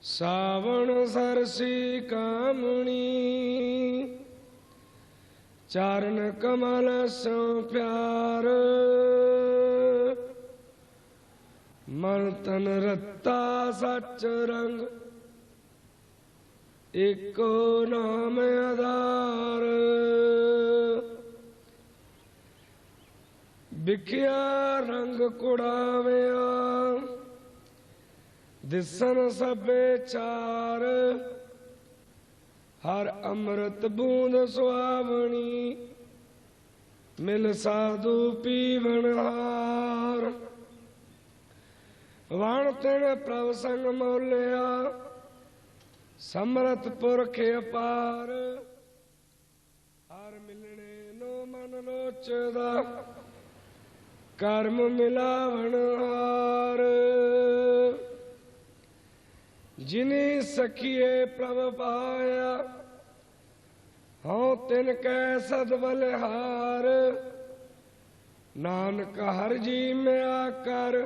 सावण सरसी कामणी चारण कमल सो प्यार मन तन रत्ता सच रंग एको नाम आधार बिखिया रंग कुड़ाविया दिसन सबे चार हर अमृत बूंद सुहावनी मिल साधु पीवन हार वण तिण प्रभ संग मोलिया समरथ पुरख अपार हर मिलने नो मन लोचदा कर्म मिलावण हार जिन्हें सखिए प्रभ पाया हों तिनकै सद बलिहार नानक हर जी में आकर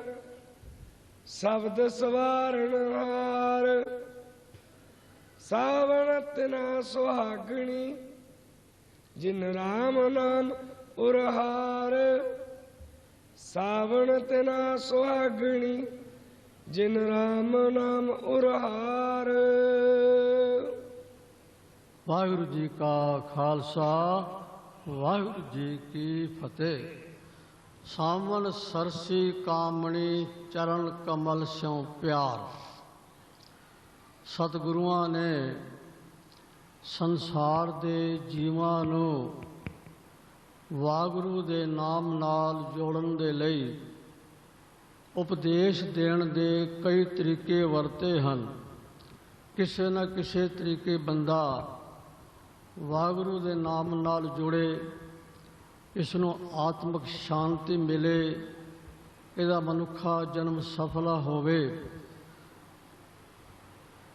शब्द सवारण हार सावण तिना सुहागणी जिन राम नाम उरहार सावण तिना सुहागणी जिन राम नाम उरहार। वाहिगुरु जी का खालसा वाहिगुरु जी की फतेह। सावन सरसी कामणी चरण कमल स्यों प्यार। सतगुरुआं ने संसार दे जीवां नूं वाहिगुरु दे नाम नाल जोड़न दे लई उपदेश देण दे कई तरीके वरते हैं। किसी न किसी तरीके बंदा वाहिगुरु दे नाम नाल जुड़े, इसनों आत्मक शांति मिले, इहदा मनुखा जन्म सफल होवे।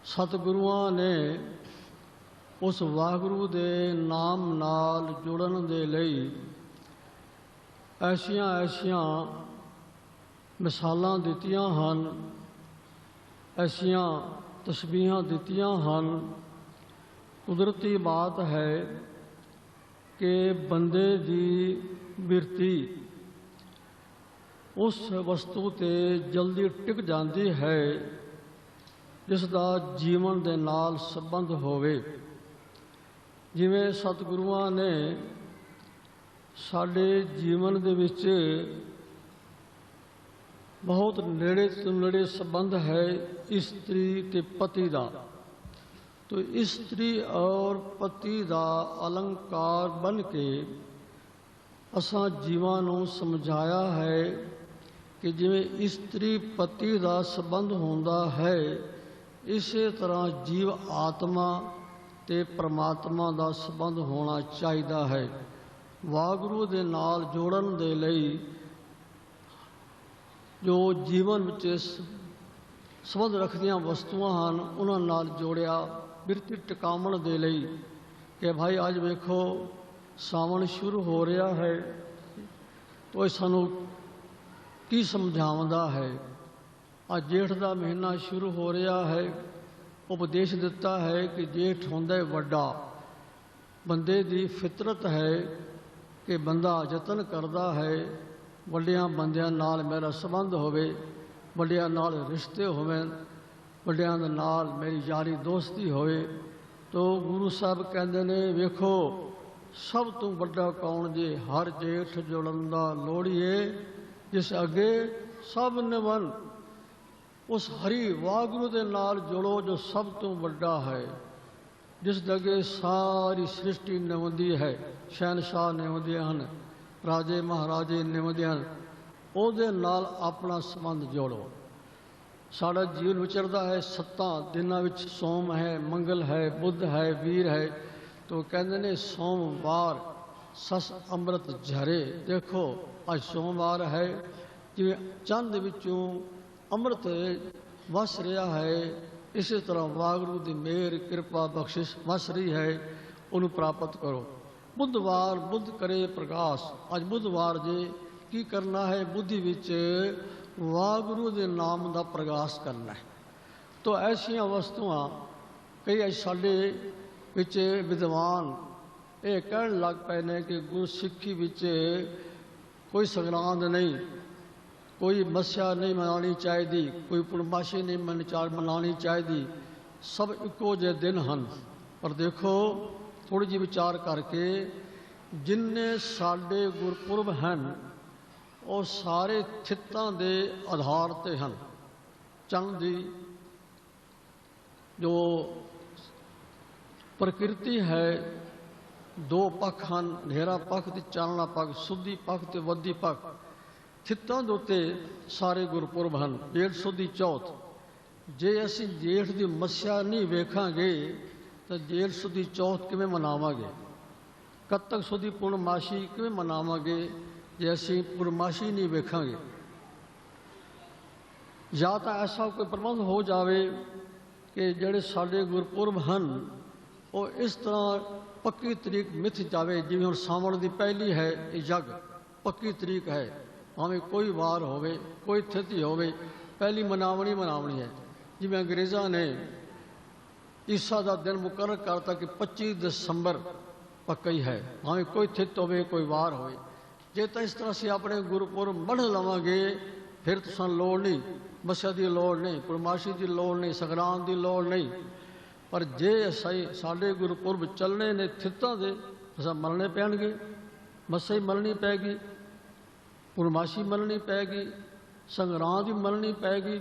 सतगुरुआं ने उस वाहिगुरु दे नाम नाल जुड़न दे लई ऐसियां ऐसियां मिसालां दित्तियां हन, ऐसियां तस्बीहां दित्तियां हन। कुदरती बात है कि बंदे दी बिरती उस वस्तु ते जल्दी टिक जाती है जिसका जीवन दे नाल संबंध होवे। जिवें सतगुरुआं ने साडे जीवन दे विच बहुत नेड़े तो नेड़े संबंध है स्त्री ते पति दा, तो स्त्री और पति दा अलंकार बन के असां जीवां नूं समझाया है कि जिवें स्त्री पति दा संबंध होंदा है, इसे तरह जीव आत्मा ते परमात्मा दा संबंध होना चाहिदा है। वाहिगुरु दे नाल जोड़न दे लई जो जीवन विच संबंध रखदियां वस्तुआं हन उन्हां नाल जोड़िया बिरती टिकावण दे लई कि भाई अज वेखो सावन शुरू हो रहा है, तो ये सानू की समझावंदा है। अज जेठ का महीना शुरू हो रहा है, उपदेश दिता है कि जेठ होंदा वड्डा। बंदे दी फितरत है कि बंदा यतन करता है वड्डियां बंदियां नाल मेरा संबंध होवे, वड्डियां नाल रिश्ते होवे, वड्डियां नाल मेरी यारी दोस्ती होवे। तो गुरु साहब कहते ने वेखो सब तो वड्डा कौन जे हर जेठ जुड़ंदा लोड़िए जिस अगे सब निवन। उस हरि वाहिगुरु दे नाल जुड़ो जो सब तो वड्डा है, जिस अगे सारी सृष्टि निवंदी है। शहनशाह निवंदे हैं, राजे महाराजे निवंदे हैं, उहदे नाल अपना संबंध जोड़ो। साड़ा जीवन विचरदा है सत्तां दिनां विच, सोम है, मंगल है, बुध है, वीर है। तो कहते ने सोमवार सस अमृत झरे। देखो अज सोमवार है, जिवें चंद विचों अमृत वस रहा है, इसी तरह वाहिगुरु दी मेहर कृपा बख्शिश वस रही है, उन्हें प्राप्त करो। बुधवार बुध करे प्रकाश। अज बुधवार जे की करना है, बुद्धि विच वाहिगुरु दे नाम का प्रकाश करना है। तो तो ऐसियां वस्तुआं कई अज साडे विच विद्वान ये कहण लग पए ने कि गुरसिੱਖੀ विच कोई संगरांद नहीं, कोई मस्या नहीं मनानी चाहिए, कोई पूर्णमासी नहीं मनानी चाहिए, सब इको जे दिन हैं। पर देखो थोड़ी जी विचार करके जिन्ने साडे गुरपुरब हैं वो सारे थित्तां दे आधार ते हैं। चंद दी जो प्रकृति है दो पक्ष हैं, नेहरा पक्ष ते चानना पक्ष, सुधी पक्ष ते वधी पक्ष। थित्तां दे उत्ते सारे गुरपुरब हैं। जेठ सुधी चौथ, जे असी जेठ की मस्या नहीं वेखांगे तो जेठ सुधी चौथ किवें मनावांगे? कत्तक सुधी पूर्णमासी किवें मनावांगे जे असी पूर्णमासी नहीं वेखांगे? या तो ऐसा कोई प्रबंध हो जाए कि जिहड़े साडे गुरपुरब हैं वो इस तरह पक्की तरीक मिथ जाए। जिवें हुण सावण की पहली है यज्ञ पक्की तरीक है, भावें कोई वार होवे कोई तिथि होवे, पहली मनावनी है। जिवें अंग्रेज़ां ने ईसा का दिन मुकर्रर करता कि 25 दिसंबर पक्का ही है, भावें कोई तिथि होवे कोई वार होवे। जे तो इस तरह से अपने गुरपुरब मढ़ लवांगे फिर तो सन लोड़ नहीं, मस्या की लोड़ नहीं, पूर्णमासी की लोड़ नहीं, संगरांद की लोड़ नहीं। पर जे असाई साडे गुरपुरब चलने ने थित्तां दे असां मलने पैणगे, मस्या ही मलनी पैगी, पूर्णमासी मलनी पैगी, संगरांद भी मलनी पैगी।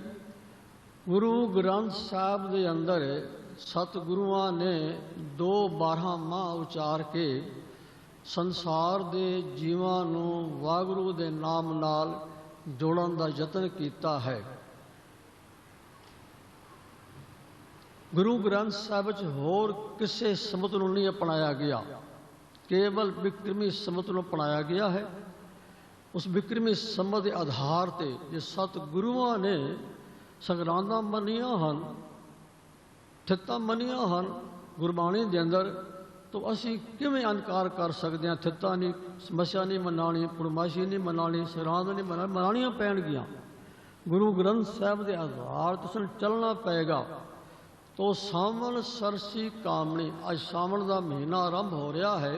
गुरु ग्रंथ साहब के अंदर सतगुरुआं ने 12 माह उचार के संसार के जीवां नूं वागुरू दे नाम नाल जोड़न का यतन किया है। गुरु ग्रंथ साहब च होर किसी समत नूं नहीं अपनाया गया, केवल विक्रमी समत नूं अपनाया गया है। उस विक्रमी समत के आधार पर जो सतगुरुआं ने संगरांदां मनिया हैं, थित्तां मनिया हैं गुरबाणी के अंदर, तो असी किवें इनकार कर सकते हैं? थित्तां नहीं, मस्या नहीं मनानी, पूर्णमासी नहीं मनानी, संगरांद नहीं मनानियां पैणगियां। गुरु ग्रंथ साहब के आधार तो चलना पेगा। तो सावन सरसी कामणी, अज सावन का महीना आरंभ हो रहा है।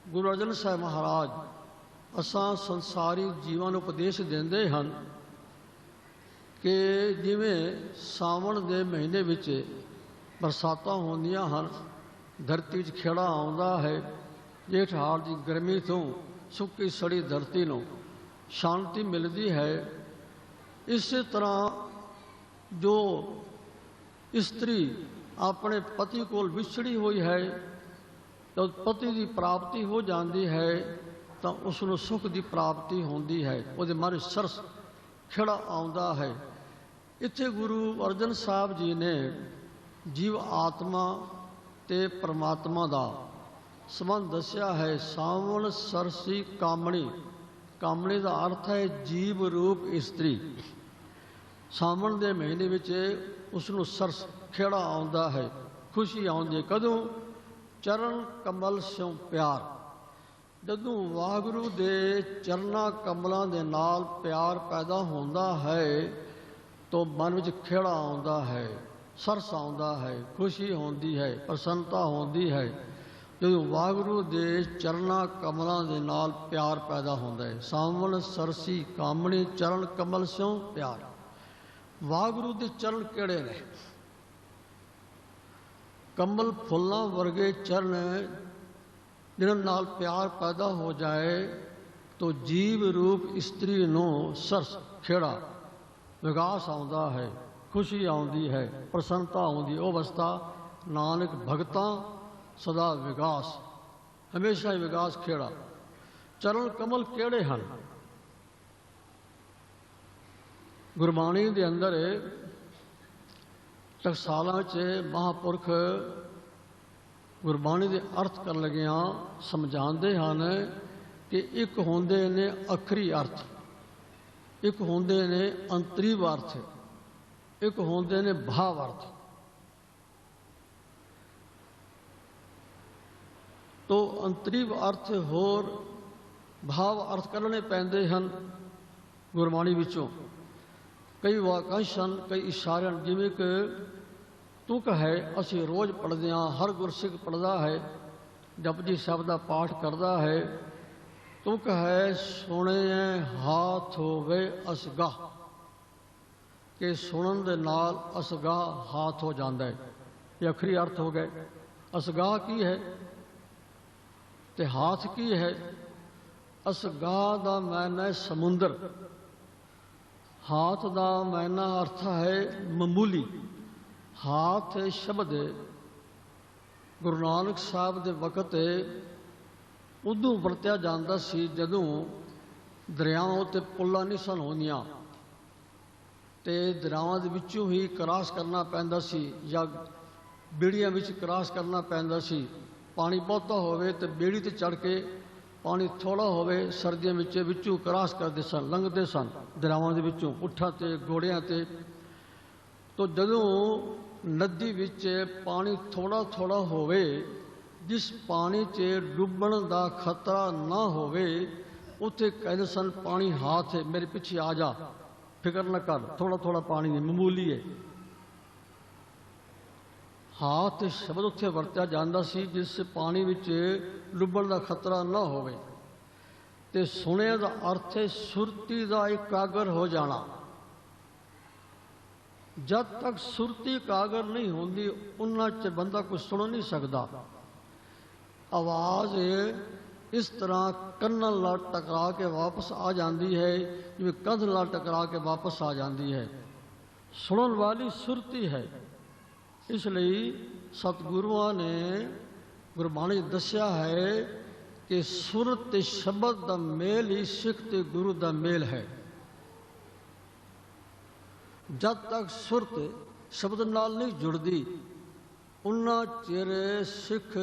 गुरु अर्जन साहब महाराज असां संसारी जीवां नूं उपदेश देंदे हैं कि जिवें सावन के महीने विच बरसातां होंदियां हैं, धरती च खेड़ा आउंदा है, जेठ हाड़ की गर्मी तो सुक्की सड़ी धरती नूं शांति मिलती है। इस तरह जो स्त्री अपने पति को विछड़ी हुई है, तो पति की प्राप्ति हो जाती है तो उसनों सुख की प्राप्ति होती है, उसके मन सरस खिड़ा आउंदा है। इत्थे गुरु अर्जन साहब जी ने जीव आत्मा ते परमात्मा का संबंध दसिया है। सावन सरसी कामणी, कामणी का अर्थ है जीव रूप स्त्री। सावन के महीने में उसनों सरस खेड़ा आउंदा है, खुशी आउंदी है। कदों? चरण कमल स्यों प्यार, जदों वाहगुरू दे चरना कमलों के नाल प्यार पैदा होंदा है तो मन में खेड़ा आउंदा है, सरस आउंदा है, खुशी होंदी है, प्रसन्नता होंदी है। जो वाहगुरू दे चरना कमलों के नाल प्यार पैदा होंदा है। सावन सरसी कामणी, चरण कमल स्यों प्यार। वाहगुरू दे चरण केड़े ने? कमल फुल्लां वर्गे चरण जिन्हां नाल प्यार पैदा हो जाए तो जीव रूप स्त्री नूं सरस खेड़ा विकास आउंदा है, खुशी आउंदी है, प्रसन्नता आउंदी। वो अवस्था नानक भगतां सदा विकास, हमेशा ही विकास खेड़ा। चरण कमल केड़े हैं? गुरबाणी के अंदर टकसालां च महापुरख गुरबाणी के अर्थ कर लगिया समझाते हैं कि एक होंदे ने अखरी अर्थ, एक होंदे ने अंतरीव अर्थ, एक होंदे ने भाव अर्थ। तो अंतरीव अर्थ होर भाव अर्थ करने पैंदे हैं गुरबाणी विचों। ਕਈ ਵਾਕਾਂਸ਼ ਹਨ, ਕਈ ਇਸ਼ਾਰੇ ਹਨ, ਜਿਵੇਂ ਕਿ ਤੁਕ ਹੈ ਅਸੀਂ ਰੋਜ਼ ਪੜ੍ਹਦੇ ਹਾਂ, ਹਰ ਗੁਰਸਿੱਖ ਪੜ੍ਹਦਾ ਹੈ, ਜਪਜੀ ਸਾਹਿਬ ਦਾ ਪਾਠ ਕਰਦਾ ਹੈ। ਤੁਕ ਹੈ ਸੁਣਿਐ ਹਾਥ ਹੋਵੇ ਅਸਗਾਹ, ਕਿ ਸੁਣਨ ਦੇ ਨਾਲ ਅਸਗਾਹ ਹਾਥ ਹੋ ਜਾਂਦਾ ਹੈ। ਇਹ ਆਖਰੀ ਅਰਥ ਹੋ ਗਏ। ਅਸਗਾਹ ਕੀ ਹੈ ਤੇ ਹਾਥ ਕੀ ਹੈ? ਅਸਗਾਹ ਦਾ ਮਾਇਨਾ ਹੈ ਸਮੁੰਦਰ, ਹਾਥ ਦਾ ਮਾਇਨਾ ਅਰਥ ਹੈ ਮਾਮੂਲੀ। ਹਾਥ ਸ਼ਬਦ ਗੁਰੂ ਨਾਨਕ ਸਾਹਿਬ ਦੇ ਵਕਤ ਉਦੋਂ ਵਰਤਿਆ ਜਾਂਦਾ ਸੀ ਜਦੋਂ ਦਰਿਆਵਾਂ ਉੱਤੇ ਪੁੱਲਾਂ ਨਹੀਂ ਸਨ ਹੁੰਦੀਆਂ ਤੇ ਦਰਿਆਵਾਂ ਦੇ ਵਿੱਚੋਂ ਹੀ ਕ੍ਰਾਸ ਕਰਨਾ ਪੈਂਦਾ ਸੀ ਜਾਂ ਬੇੜੀਆਂ ਵਿੱਚ ਕ੍ਰਾਸ ਕਰਨਾ ਪੈਂਦਾ ਸੀ। ਪਾਣੀ ਬਹੁਤਾ ਹੋਵੇ ਤੇ ਬੇੜੀ ਤੇ ਚੜ੍ਹ ਕੇ, ਪਾਣੀ ਥੋੜ੍ਹਾ ਹੋਵੇ ਸਰਦੀਆਂ ਵਿੱਚ ਵਿੱਚੋਂ ਕ੍ਰਾਸ ਕਰਦੇ ਸਨ, ਲੰਘਦੇ ਸਨ ਦਰਿਆਵਾਂ ਦੇ ਵਿੱਚੋਂ ਊਠਾਂ ਤੇ ਘੋੜਿਆਂ ਤੇ। ਤੋ ਜਦੋਂ ਨਦੀ ਵਿੱਚ ਪਾਣੀ ਥੋੜ੍ਹਾ ਥੋੜ੍ਹਾ ਹੋਵੇ, ਜਿਸ ਪਾਣੀ 'ਚ ਡੁੱਬਣ ਦਾ ਖਤਰਾ ਨਾ ਹੋਵੇ, ਉੱਥੇ ਕਹਿੰਦੇ ਸਨ ਪਾਣੀ ਹਾਥ ਹੈ, ਮੇਰੇ ਪਿੱਛੇ ਆ ਜਾ, ਫਿਕਰ ਨਾ ਕਰ, ਥੋੜ੍ਹਾ ਥੋੜ੍ਹਾ ਪਾਣੀ ਹੈ, ਮਾਮੂਲੀ ਹੈ। ਹਾਥ ਸ਼ਬਦ ਉੱਥੇ ਵਰਤਿਆ ਜਾਂਦਾ ਸੀ ਜਿਸ ਪਾਣੀ ਵਿੱਚ ਡੁੱਬਣ ਦਾ ਖਤਰਾ ਨਾ ਹੋਵੇ। ਤੇ ਸੁਣਿਆ ਦਾ ਅਰਥ ਹੈ ਸੁਰਤੀ ਦਾ ਇਕਾਗਰ ਹੋ ਜਾਣਾ। ਜਦ ਤੱਕ ਸੁਰਤੀ ਇਕਾਗਰ ਨਹੀਂ ਹੁੰਦੀ ਉਹਨਾਂ 'ਚ ਬੰਦਾ ਕੁਝ ਸੁਣ ਨਹੀਂ ਸਕਦਾ। ਆਵਾਜ਼ ਇਸ ਤਰ੍ਹਾਂ ਕੰਨਾਂ ਨਾਲ ਟਕਰਾ ਕੇ ਵਾਪਸ ਆ ਜਾਂਦੀ ਹੈ, ਜਿਵੇਂ ਕੰਧ ਨਾਲ ਟਕਰਾ ਕੇ ਵਾਪਸ ਆ ਜਾਂਦੀ ਹੈ। ਸੁਣਨ ਵਾਲੀ ਸੁਰਤੀ ਹੈ। ਇਸ ਲਈ ਸਤਿਗੁਰੂਆਂ ਨੇ ਗੁਰਬਾਣੀ ਦੱਸਿਆ ਹੈ ਕਿ ਸੁਰ ਤੇ ਸ਼ਬਦ ਦਾ ਮੇਲ ਹੀ ਸਿੱਖ ਤੇ ਗੁਰੂ ਦਾ ਮੇਲ ਹੈ। ਜਦ ਤੱਕ ਸੁਰਤ ਸ਼ਬਦ ਨਾਲ ਨਹੀਂ ਜੁੜਦੀ ਉਨਾ ਚਿਰ ਸਿੱਖ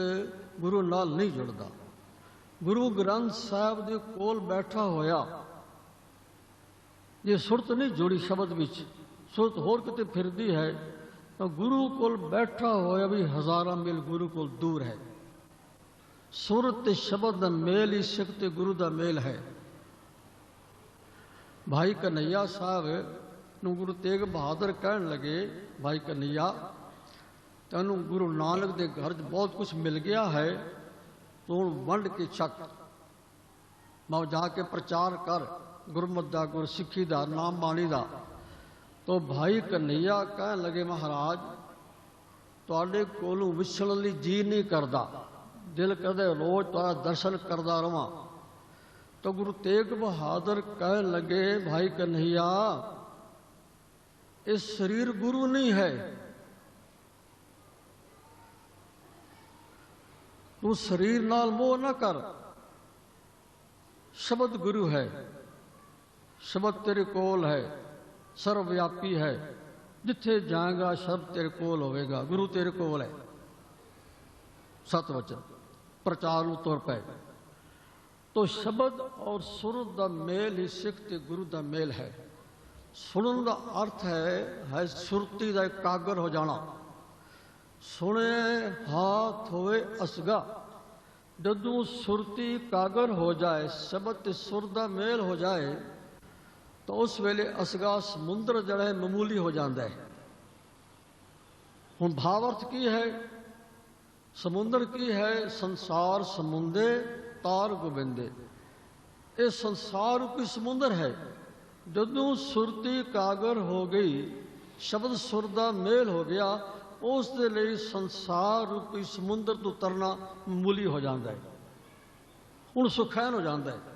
ਗੁਰੂ ਨਾਲ ਨਹੀਂ ਜੁੜਦਾ। ਗੁਰੂ ਗ੍ਰੰਥ ਸਾਹਿਬ ਦੇ ਕੋਲ ਬੈਠਾ ਹੋਇਆ ਜੇ ਸੁਰਤ ਨਹੀਂ ਜੁੜੀ ਸ਼ਬਦ ਵਿੱਚ, ਸੁਰਤ ਹੋਰ ਕਿਤੇ ਫਿਰਦੀ ਹੈ ਤਾਂ ਗੁਰੂ ਕੋਲ ਬੈਠਾ ਹੋਇਆ ਵੀ ਹਜ਼ਾਰਾਂ ਮੀਲ ਗੁਰੂ ਕੋਲ ਦੂਰ ਹੈ। ਸੁਰ ਤੇ ਸ਼ਬਦ ਦਾ ਮੇਲ ਹੀ ਸਿੱਖ ਤੇ ਗੁਰੂ ਦਾ ਮੇਲ ਹੈ। ਭਾਈ ਕਨ੍ਹਈਆ ਸਾਹਿਬ ਨੂੰ ਗੁਰੂ ਤੇਗ ਬਹਾਦਰ ਕਹਿਣ ਲੱਗੇ, ਭਾਈ ਕਨ੍ਹਈਆ ਤੈਨੂੰ ਗੁਰੂ ਨਾਨਕ ਦੇ ਘਰ 'ਚ ਬਹੁਤ ਕੁਝ ਮਿਲ ਗਿਆ ਹੈ, ਤੂੰ ਵੰਡ ਕੇ ਛਕ, ਮੈਂ ਜਾ ਕੇ ਪ੍ਰਚਾਰ ਕਰ ਗੁਰਮਤਿ ਦਾ, ਗੁਰਸਿੱਖੀ ਦਾ, ਨਾਮ ਬਾਣੀ ਦਾ। ਤੋ ਭਾਈ ਕਨ੍ਹਈਆ ਕਹਿਣ ਲੱਗੇ, ਮਹਾਰਾਜ ਤੁਹਾਡੇ ਕੋਲੋਂ ਵਿਛੜਨ ਲਈ ਜੀ ਨਹੀਂ ਕਰਦਾ, ਦਿਲ ਕਰਦਾ ਰੋਜ਼ ਤੁਹਾਡਾ ਦਰਸ਼ਨ ਕਰਦਾ ਰਵਾਂ। ਤਾਂ ਗੁਰੂ ਤੇਗ ਬਹਾਦਰ ਕਹਿਣ ਲੱਗੇ, ਭਾਈ ਕਨ੍ਹਈਆ ਇਹ ਸਰੀਰ ਗੁਰੂ ਨਹੀਂ ਹੈ, ਤੂੰ ਸਰੀਰ ਨਾਲ ਮੋਹ ਨਾ ਕਰ, ਸ਼ਬਦ ਗੁਰੂ ਹੈ, ਸ਼ਬਦ ਤੇਰੇ ਕੋਲ ਹੈ, ਸਰਵ ਵਿਆਪੀ ਹੈ, ਜਿੱਥੇ ਜਾਏਗਾ ਸ਼ਬਦ ਤੇਰੇ ਕੋਲ ਹੋਵੇਗਾ, ਗੁਰੂ ਤੇਰੇ ਕੋਲ ਹੈ। ਸਤ ਵਚਨ ਪ੍ਰਚਾਰ ਨੂੰ ਤੁਰ ਪਏ। ਤੋ ਸ਼ਬਦ ਔਰ ਸੁਰ ਦਾ ਮੇਲ ਹੀ ਸਿੱਖ ਤੇ ਗੁਰੂ ਦਾ ਮੇਲ ਹੈ। ਸੁਣਨ ਦਾ ਅਰਥ ਹੈ ਸੁਰਤੀ ਦਾ ਇਕਾਗਰ ਹੋ ਜਾਣਾ। ਸੁਣੇ ਹਾਥ ਹੋਵੇ ਅਸਗਾ, ਜਦੋਂ ਸੁਰਤੀ ਇਕਾਗਰ ਹੋ ਜਾਏ, ਸ਼ਬਦ ਤੇ ਸੁਰ ਦਾ ਮੇਲ ਹੋ ਜਾਏ ਤਾਂ ਉਸ ਵੇਲੇ ਅਸਗਾ ਸਮੁੰਦਰ ਜਿਹੜਾ ਹੈ ਮਾਮੂਲੀ ਹੋ ਜਾਂਦਾ ਹੈ। ਹੁਣ ਭਾਵ ਅਰਥ ਕੀ ਹੈ? ਸਮੁੰਦਰ ਕੀ ਹੈ? ਸੰਸਾਰ ਸਮੁੰਦੇ ਤਾਰ ਗੋਬਿੰਦੇ। ਇਹ ਸੰਸਾਰ ਰੂਪੀ ਸਮੁੰਦਰ ਹੈ। ਜਦੋਂ ਸੁਰਤੀ ਇਕਾਗਰ ਹੋ ਗਈ, ਸ਼ਬਦ ਸੁਰ ਦਾ ਮੇਲ ਹੋ ਗਿਆ, ਉਸ ਦੇ ਲਈ ਸੰਸਾਰ ਰੂਪੀ ਸਮੁੰਦਰ ਤੋਂ ਤਰਨਾ ਮਾਮੂਲੀ ਹੋ ਜਾਂਦਾ ਹੈ। ਹੁਣ ਸੁਖੈਨ ਹੋ ਜਾਂਦਾ ਹੈ।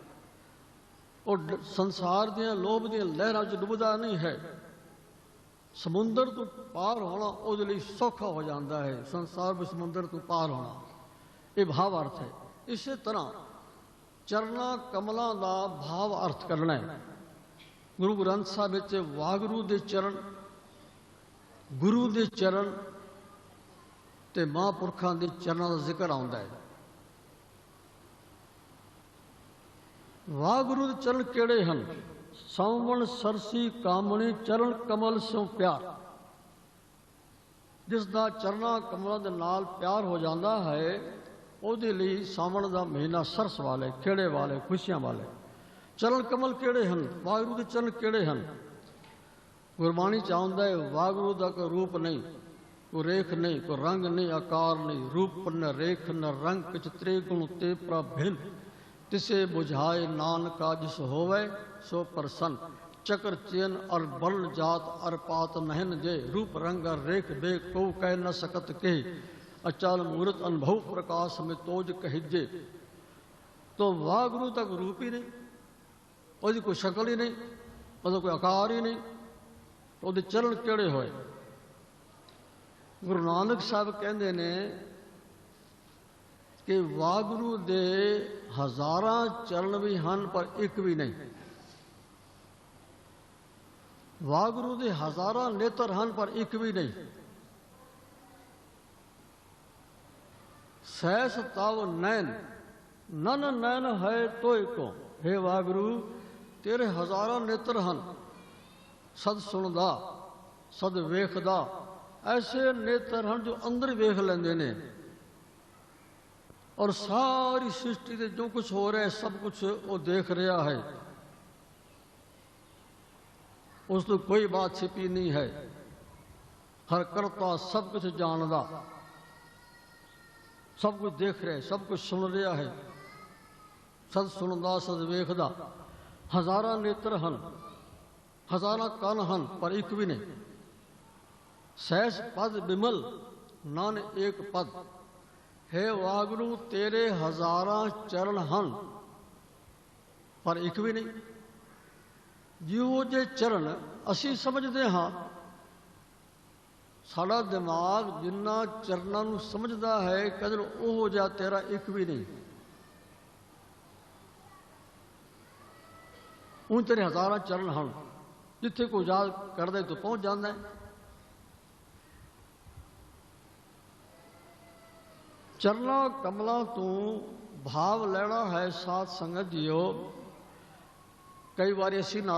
ਉਹ ਸੰਸਾਰ ਦੀਆਂ ਲੋਭ ਦੀਆਂ ਲਹਿਰਾਂ 'ਚ ਡੁੱਬਦਾ ਨਹੀਂ ਹੈ। ਸਮੁੰਦਰ ਤੋਂ ਪਾਰ ਹੋਣਾ ਉਹਦੇ ਲਈ ਸੌਖਾ ਹੋ ਜਾਂਦਾ ਹੈ, ਸੰਸਾਰ ਵਿੱਚ ਸਮੁੰਦਰ ਤੋਂ ਪਾਰ ਹੋਣਾ। ਇਹ ਭਾਵ ਅਰਥ ਹੈ। ਇਸੇ ਤਰ੍ਹਾਂ ਚਰਨਾਂ ਕਮਲਾਂ ਦਾ ਭਾਵ ਅਰਥ ਕਰਨਾ ਹੈ। ਗੁਰੂ ਗ੍ਰੰਥ ਸਾਹਿਬ ਵਿੱਚ ਵਾਹਿਗੁਰੂ ਦੇ ਚਰਨ, ਗੁਰੂ ਦੇ ਚਰਨ ਤੇ ਮਹਾਂਪੁਰਖਾਂ ਦੇ ਚਰਨਾਂ ਦਾ ਜ਼ਿਕਰ ਆਉਂਦਾ ਹੈ। ਵਾਹਿਗੁਰੂ ਦੇ ਚਰਨ ਕਿਹੜੇ ਹਨ? ਸਾਵਣ ਸਰਸੀ ਕਾਮਣੀ ਚਰਨ ਕਮਲ ਸਿਉ ਪਿਆਰ। ਜਿਸ ਦਾ ਚਰਨਾਂ ਕਮਲਾਂ ਦੇ ਨਾਲ ਪਿਆਰ ਹੋ ਜਾਂਦਾ ਹੈ, ਉਹਦੇ ਲਈ ਸਾਵਣ ਦਾ ਮਹੀਨਾ ਸਰਸ ਵਾਲੇ, ਖੇੜੇ ਵਾਲੇ, ਖੁਸ਼ੀਆਂ ਵਾਲੇ। ਚਰਨ ਕਮਲ ਕਿਹੜੇ ਹਨ? ਵਾਹਿਗੁਰੂ ਦੇ ਚਰਨ ਕਿਹੜੇ ਹਨ? ਗੁਰਬਾਣੀ ਚ ਆਉਂਦਾ ਹੈ ਵਾਹਿਗੁਰੂ ਦਾ ਕੋਈ ਰੂਪ ਨਹੀਂ, ਕੋਈ ਰੇਖ ਨਹੀਂ, ਕੋਈ ਰੰਗ ਨਹੀਂ, ਆਕਾਰ ਨਹੀਂ, ਰੂਪ ਨ ਰੇਖ ਨ ਰੰਗ ਕਿਛ ਤ੍ਰਿਗੁਣ ਤੇ ਪ੍ਰਭਿਨ, ਤਿਸੇ ਬੁਝਾਏ ਨਾਨਕਾ ਜਿਸ ਹੋਵੇ ਸੋ ਪ੍ਰਸੰਨ, चक्र चेन और बल जात और पात नहन जे, रूप रंग और रेख बे को कह न सकत के, अचाल मूर्त अनुभव प्रकाश में तोज कहिजे। तो वाहगुरु तक रूप ही नहीं, ਉਹਦੀ कोई शक्ल ही नहीं, ਉਹਦਾ कोई आकार ही नहीं, ਉਹਦੇ चरण ਕਿਹੜੇ ਹੋਏ। गुरु नानक साहब ਕਹਿੰਦੇ ਨੇ कि वाहगुरु ਦੇ ਹਜ਼ਾਰਾਂ ਚਰਨ ਵੀ ਹਨ ਪਰ ਇੱਕ ਵੀ ਨਹੀਂ। ਵਾਹਿਗੁਰੂ ਦੇ ਹਜ਼ਾਰਾਂ ਨੇਤਰ ਹਨ ਪਰ ਇੱਕ ਵੀ ਨਹੀਂ। ਸੈਸ ਤਵ ਨੈਣ ਨਨ ਨੈਣ ਹੈ ਤੋਇ ਕੋ, हे ਵਾਹਿਗੁਰੂ ਤੇਰੇ ਹਜ਼ਾਰਾਂ ਨੇਤਰ ਹਨ, ਸਦ ਸੁਣਦਾ ਸਦ ਵੇਖਦਾ, ਐਸੇ ਨੇਤਰ ਹਨ ਜੋ ਅੰਦਰ ਵੇਖ ਲੈਂਦੇ ਨੇ ਔਰ ਸਾਰੀ ਸ੍ਰਿਸ਼ਟੀ ਦੇ ਜੋ ਕੁਝ ਹੋ ਰਿਹਾ ਸਭ ਕੁਝ ਉਹ ਦੇਖ ਰਿਹਾ ਹੈ। ਉਸ ਤੋਂ ਕੋਈ ਬਾਤ ਛਿਪੀ ਨਹੀਂ ਹੈ। ਹਰ ਕਰਤਾ ਸਭ ਕੁਝ ਜਾਣਦਾ, ਸਭ ਕੁਝ ਦੇਖ ਰਿਹਾ, ਸਭ ਕੁਝ ਸੁਣ ਰਿਹਾ ਹੈ। ਸਦ ਸੁਣਦਾ ਸਦ ਵੇਖਦਾ, ਹਜ਼ਾਰਾਂ ਨੇਤਰ ਹਨ, ਹਜ਼ਾਰਾਂ ਕੰਨ ਹਨ ਪਰ ਇੱਕ ਵੀ ਨਹੀਂ। ਸਹਿਸ ਪਦ ਬਿਮਲ ਨਾਨ ਏਕ ਪਦ, ਹੈ ਵਾਹਿਗੁਰੂ ਤੇਰੇ ਹਜ਼ਾਰਾਂ ਚਰਨ ਹਨ ਪਰ ਇੱਕ ਵੀ ਨਹੀਂ। ਜਿਹੋ ਜਿਹੇ ਚਰਨ ਅਸੀਂ ਸਮਝਦੇ ਹਾਂ, ਸਾਡਾ ਦਿਮਾਗ ਜਿੰਨਾ ਚਰਨਾਂ ਨੂੰ ਸਮਝਦਾ ਹੈ ਕਦਰ ਉਹ ਜਿਹਾ ਤੇਰਾ ਇੱਕ ਵੀ ਨਹੀਂ। ਉਹ ਤੇਰੇ ਹਜ਼ਾਰਾਂ ਚਰਨ ਹਨ, ਜਿੱਥੇ ਕੋਈ ਯਾਦ ਕਰਦਾ ਤੂੰ ਪਹੁੰਚ ਜਾਂਦਾ ਹੈ। ਚਰਨਾਂ ਕਮਲਾਂ ਤੋਂ ਭਾਵ ਲੈਣਾ ਹੈ ਸਾਧ ਸੰਗਤ ਜੀਓ। ਕਈ ਵਾਰੀ ਅਸੀਂ ਨਾ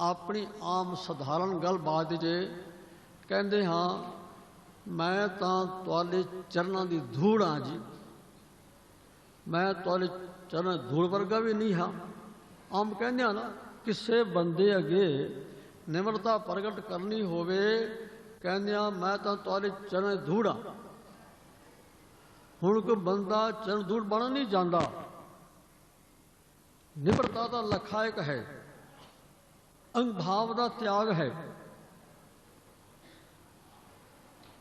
ਆਪਣੀ ਆਮ ਸਧਾਰਨ ਗੱਲਬਾਤ 'ਚ ਕਹਿੰਦੇ ਹਾਂ ਮੈਂ ਤਾਂ ਤੁਹਾਡੇ ਚਰਨਾਂ ਦੀ ਧੂੜ ਹਾਂ ਜੀ, ਮੈਂ ਤੁਹਾਡੇ ਚਰਨਾਂ ਧੂੜ ਵਰਗਾ ਵੀ ਨਹੀਂ ਹਾਂ। ਆਮ ਕਹਿੰਦੇ ਹਾਂ ਨਾ, ਕਿਸੇ ਬੰਦੇ ਅੱਗੇ ਨਿਮਰਤਾ ਪ੍ਰਗਟ ਕਰਨੀ ਹੋਵੇ ਕਹਿੰਦੇ ਹਾਂ ਮੈਂ ਤਾਂ ਤੁਹਾਡੇ ਚਰਨਾਂ ਦੀ ਧੂੜ ਹਾਂ। ਹੁਣ ਕੋਈ ਬੰਦਾ ਚਰਨ ਧੂੜ ਬਣ ਨਹੀਂ ਜਾਂਦਾ। ਨਿਮਰਤਾ ਦਾ ਲਖਾਇਕ ਹੈ, ਅੰਗ ਭਾਵ ਦਾ ਤਿਆਗ ਹੈ।